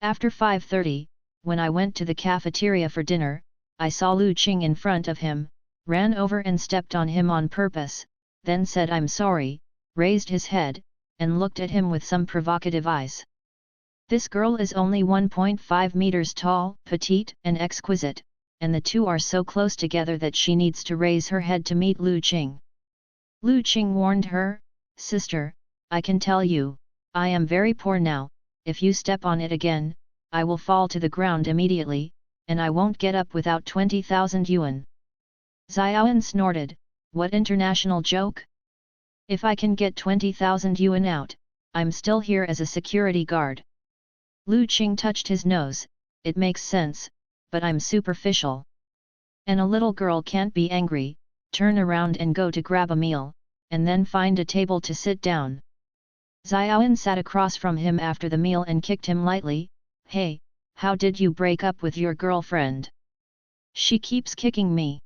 After 5:30, when I went to the cafeteria for dinner, I saw Lu Qing in front of him, ran over and stepped on him on purpose, then said I'm sorry, raised his head, and looked at him with some provocative eyes. This girl is only 1.5 meters tall, petite and exquisite, and the two are so close together that she needs to raise her head to meet Lu Qing. Lu Qing warned her, Sister, I can tell you, I am very poor now, if you step on it again, I will fall to the ground immediately, and I won't get up without 20,000 yuan. Xiaoan snorted, What international joke? If I can get 20,000 yuan out, I'm still here as a security guard. Lu Qing touched his nose. It makes sense, but I'm superficial. And a little girl can't be angry, turn around and go to grab a meal, and then find a table to sit down. Xiaoyan sat across from him after the meal and kicked him lightly. Hey, how did you break up with your girlfriend? She keeps kicking me.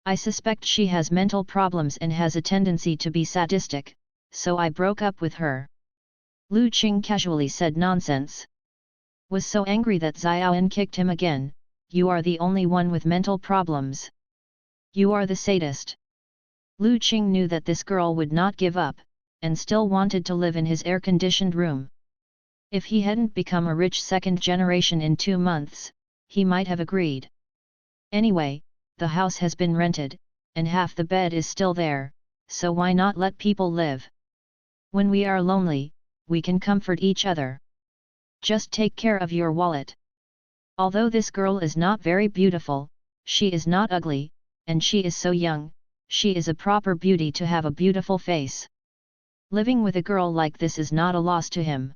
I suspect she has mental problems and has a tendency to be sadistic, so I broke up with her. Lu Qing casually said nonsense. Was so angry that Xiaoyan kicked him again. You are the only one with mental problems. You are the sadist. Lu Qing knew that this girl would not give up, and still wanted to live in his air-conditioned room. If he hadn't become a rich second generation in 2 months, he might have agreed. Anyway, the house has been rented, and half the bed is still there, so why not let people live? When we are lonely, we can comfort each other. Just take care of your wallet. Although this girl is not very beautiful, she is not ugly, and she is so young, she is a proper beauty to have a beautiful face. Living with a girl like this is not a loss to him.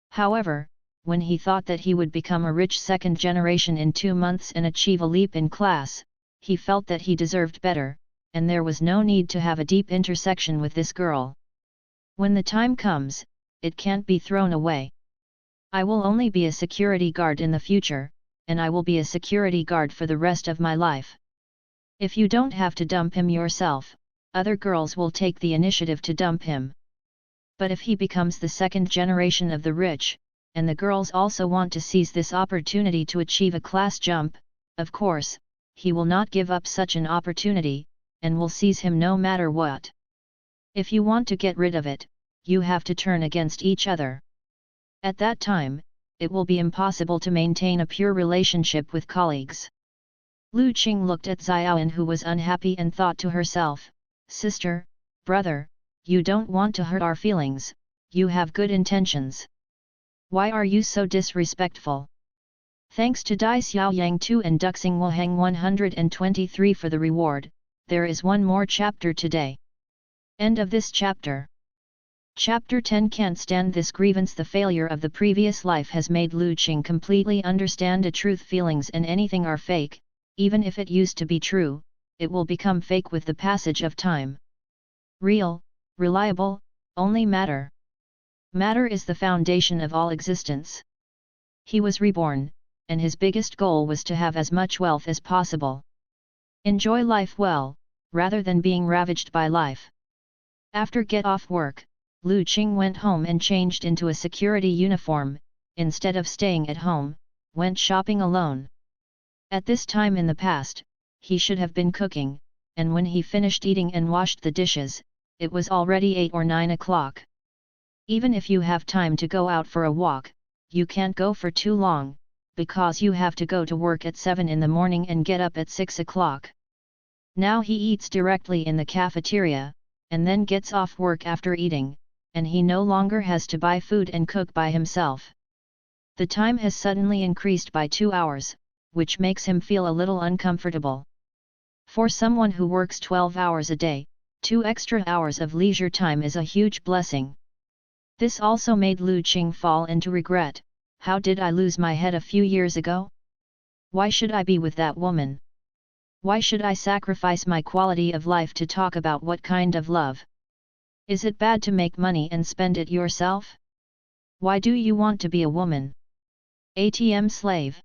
However, when he thought that he would become a rich second generation in 2 months and achieve a leap in class, he felt that he deserved better, and there was no need to have a deep intersection with this girl. When the time comes, it can't be thrown away. I will only be a security guard in the future, and I will be a security guard for the rest of my life. If you don't have to dump him yourself, other girls will take the initiative to dump him. But if he becomes the second generation of the rich, and the girls also want to seize this opportunity to achieve a class jump, of course, he will not give up such an opportunity, and will seize him no matter what. If you want to get rid of it, you have to turn against each other. At that time, it will be impossible to maintain a pure relationship with colleagues. Lu Qing looked at Xiaoyan, who was unhappy, and thought to herself, Sister, brother, you don't want to hurt our feelings, you have good intentions. Why are you so disrespectful? Thanks to Dai Xiao Yang 2 and Duxing Wohang 123 for the reward, there is one more chapter today. End of this chapter. Chapter 10. Can't stand this grievance. The failure of the previous life has made Lu Qing completely understand a truth. Feelings and anything are fake, even if it used to be true, it will become fake with the passage of time. Real, reliable, only matter. Matter is the foundation of all existence. He was reborn, and his biggest goal was to have as much wealth as possible. Enjoy life well, rather than being ravaged by life. After get off work, Lu Qing went home and changed into a security uniform. Instead of staying at home, went shopping alone. At this time in the past, he should have been cooking, and when he finished eating and washed the dishes, it was already 8 or 9 o'clock. Even if you have time to go out for a walk, you can't go for too long, because you have to go to work at 7 in the morning and get up at 6 o'clock. Now he eats directly in the cafeteria, and then gets off work after eating, and he no longer has to buy food and cook by himself. The time has suddenly increased by 2 hours, which makes him feel a little uncomfortable. For someone who works 12 hours a day, 2 extra hours of leisure time is a huge blessing. This also made Lu Qing fall into regret. How did I lose my head a few years ago? Why should I be with that woman? Why should I sacrifice my quality of life to talk about what kind of love? Is it bad to make money and spend it yourself? Why do you want to be a woman? ATM slave.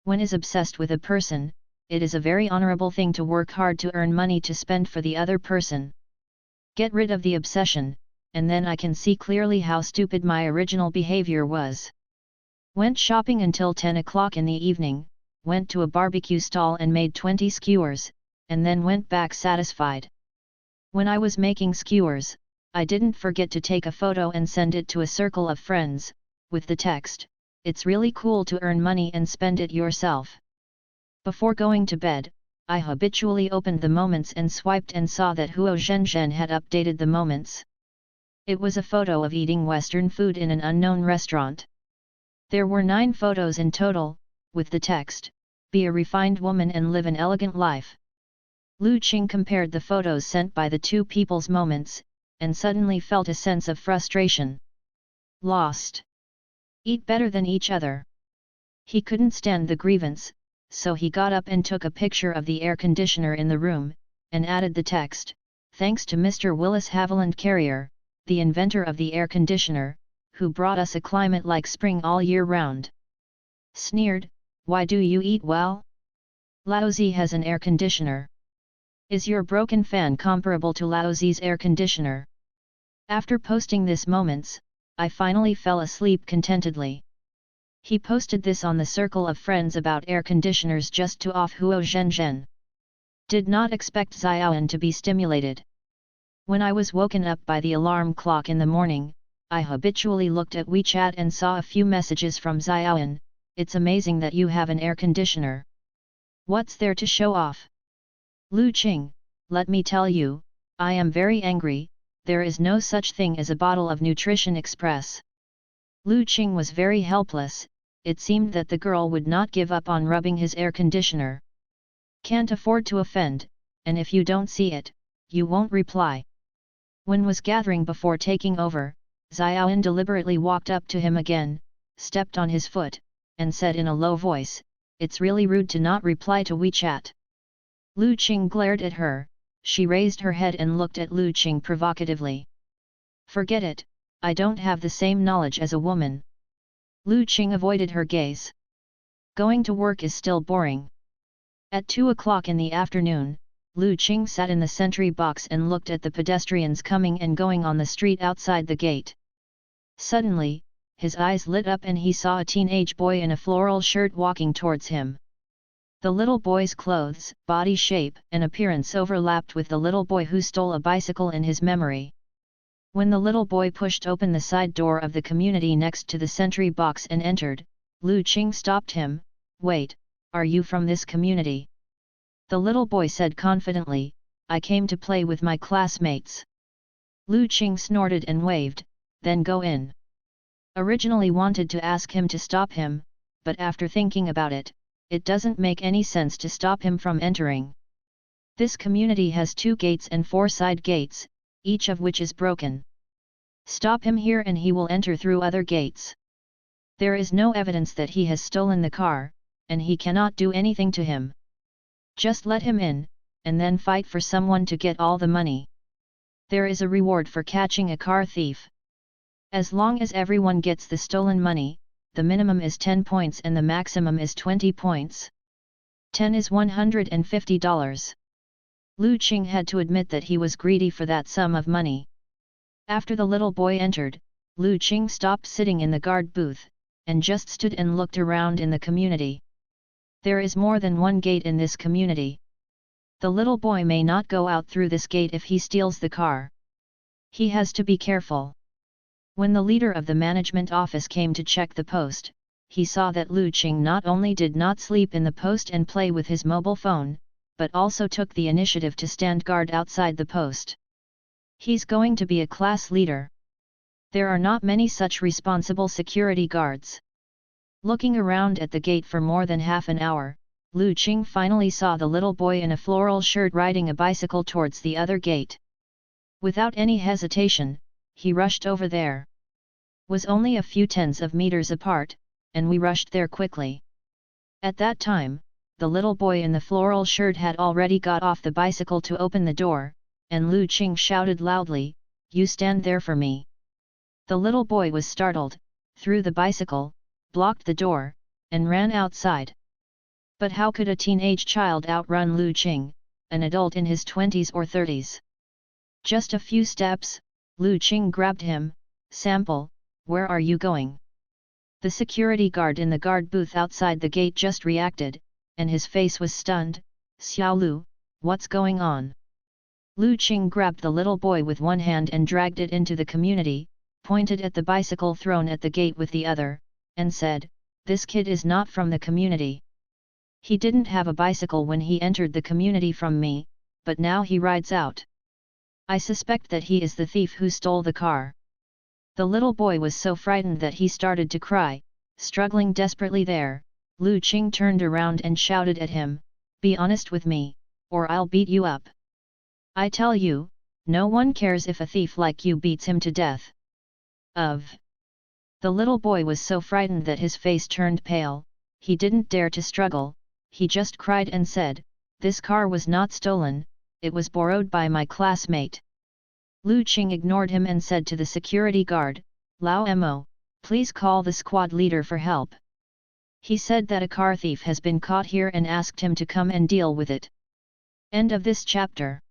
When is obsessed with a person, it is a very honorable thing to work hard to earn money to spend for the other person. Get rid of the obsession, and then I can see clearly how stupid my original behavior was. Went shopping until 10 o'clock in the evening, went to a barbecue stall and made 20 skewers, and then went back satisfied. When I was making skewers, I didn't forget to take a photo and send it to a circle of friends, with the text, "It's really cool to earn money and spend it yourself." Before going to bed, I habitually opened the moments and swiped and saw that Huo Zhenzhen had updated the moments. It was a photo of eating Western food in an unknown restaurant. There were 9 photos in total, with the text, "Be a refined woman and live an elegant life." Lu Qing compared the photos sent by the two people's moments, and suddenly felt a sense of frustration. Lost. Eat better than each other. He couldn't stand the grievance, so he got up and took a picture of the air conditioner in the room, and added the text, "Thanks to Mr. Willis Haviland Carrier, the inventor of the air conditioner, who brought us a climate like spring all year round." Sneered, "Why do you eat well? Laozi has an air conditioner. Is your broken fan comparable to Laozi's air conditioner?" After posting this moments, I finally fell asleep contentedly. He posted this on the circle of friends about air conditioners just to off Huo Zhenzhen. Did not expect Xiaoan to be stimulated. When I was woken up by the alarm clock in the morning, I habitually looked at WeChat and saw a few messages from Xiaoan. "It's amazing that you have an air conditioner. What's there to show off?" Lu Qing, "Let me tell you, I am very angry, there is no such thing as a bottle of Nutrition Express." Lu Qing was very helpless. It seemed that the girl would not give up on rubbing his air conditioner. "Can't afford to offend, and if you don't see it, you won't reply." When was gathering before taking over, Xiaoan deliberately walked up to him again, stepped on his foot, and said in a low voice, "It's really rude to not reply to WeChat." Lu Qing glared at her. She raised her head and looked at Lu Qing provocatively. "Forget it, I don't have the same knowledge as a woman." Lu Qing avoided her gaze. "Going to work is still boring." At 2 o'clock in the afternoon, Lu Qing sat in the sentry box and looked at the pedestrians coming and going on the street outside the gate. Suddenly, his eyes lit up and he saw a teenage boy in a floral shirt walking towards him. The little boy's clothes, body shape and appearance overlapped with the little boy who stole a bicycle in his memory. When the little boy pushed open the side door of the community next to the sentry box and entered, Lu Qing stopped him. "Wait, are you from this community?" The little boy said confidently, "I came to play with my classmates." Lu Qing snorted and waved, "Then go in." Originally wanted to ask him to stop him, but after thinking about it, it doesn't make any sense to stop him from entering. This community has 2 gates and 4 side gates, each of which is broken. Stop him here and he will enter through other gates. There is no evidence that he has stolen the car, and he cannot do anything to him. Just let him in, and then fight for someone to get all the money. There is a reward for catching a car thief. As long as everyone gets the stolen money, the minimum is 10 points and the maximum is 20 points. 10 is $150. Lu Qing had to admit that he was greedy for that sum of money. After the little boy entered, Lu Qing stopped sitting in the guard booth, and just stood and looked around in the community. There is more than one gate in this community. The little boy may not go out through this gate if he steals the car. He has to be careful. When the leader of the management office came to check the post, he saw that Lu Qing not only did not sleep in the post and play with his mobile phone, but also took the initiative to stand guard outside the post. He's going to be a class leader. There are not many such responsible security guards. Looking around at the gate for more than half an hour, Lu Qing finally saw the little boy in a floral shirt riding a bicycle towards the other gate. Without any hesitation, he rushed over there. Was only a few tens of meters apart, and we rushed there quickly. At that time, the little boy in the floral shirt had already got off the bicycle to open the door, and Lu Qing shouted loudly, "You stand there for me." The little boy was startled, threw the bicycle, blocked the door, and ran outside. But how could a teenage child outrun Lu Qing, an adult in his 20s or 30s? Just a few steps, Lu Qing grabbed him. "Sample, where are you going?" The security guard in the guard booth outside the gate just reacted, and his face was stunned. "Xiao Lu, what's going on?" Lu Qing grabbed the little boy with one hand and dragged it into the community, pointed at the bicycle thrown at the gate with the other, and said, "This kid is not from the community. He didn't have a bicycle when he entered the community from me, but now he rides out. I suspect that he is the thief who stole the car." The little boy was so frightened that he started to cry, struggling desperately there. Lu Qing turned around and shouted at him, "Be honest with me, or I'll beat you up. I tell you, no one cares if a thief like you beats him to death. The little boy was so frightened that his face turned pale. He didn't dare to struggle, he just cried and said, "This car was not stolen, it was borrowed by my classmate." Lu Qing ignored him and said to the security guard, "Lao Mo, please call the squad leader for help." He said that a car thief has been caught here and asked him to come and deal with it. End of this chapter.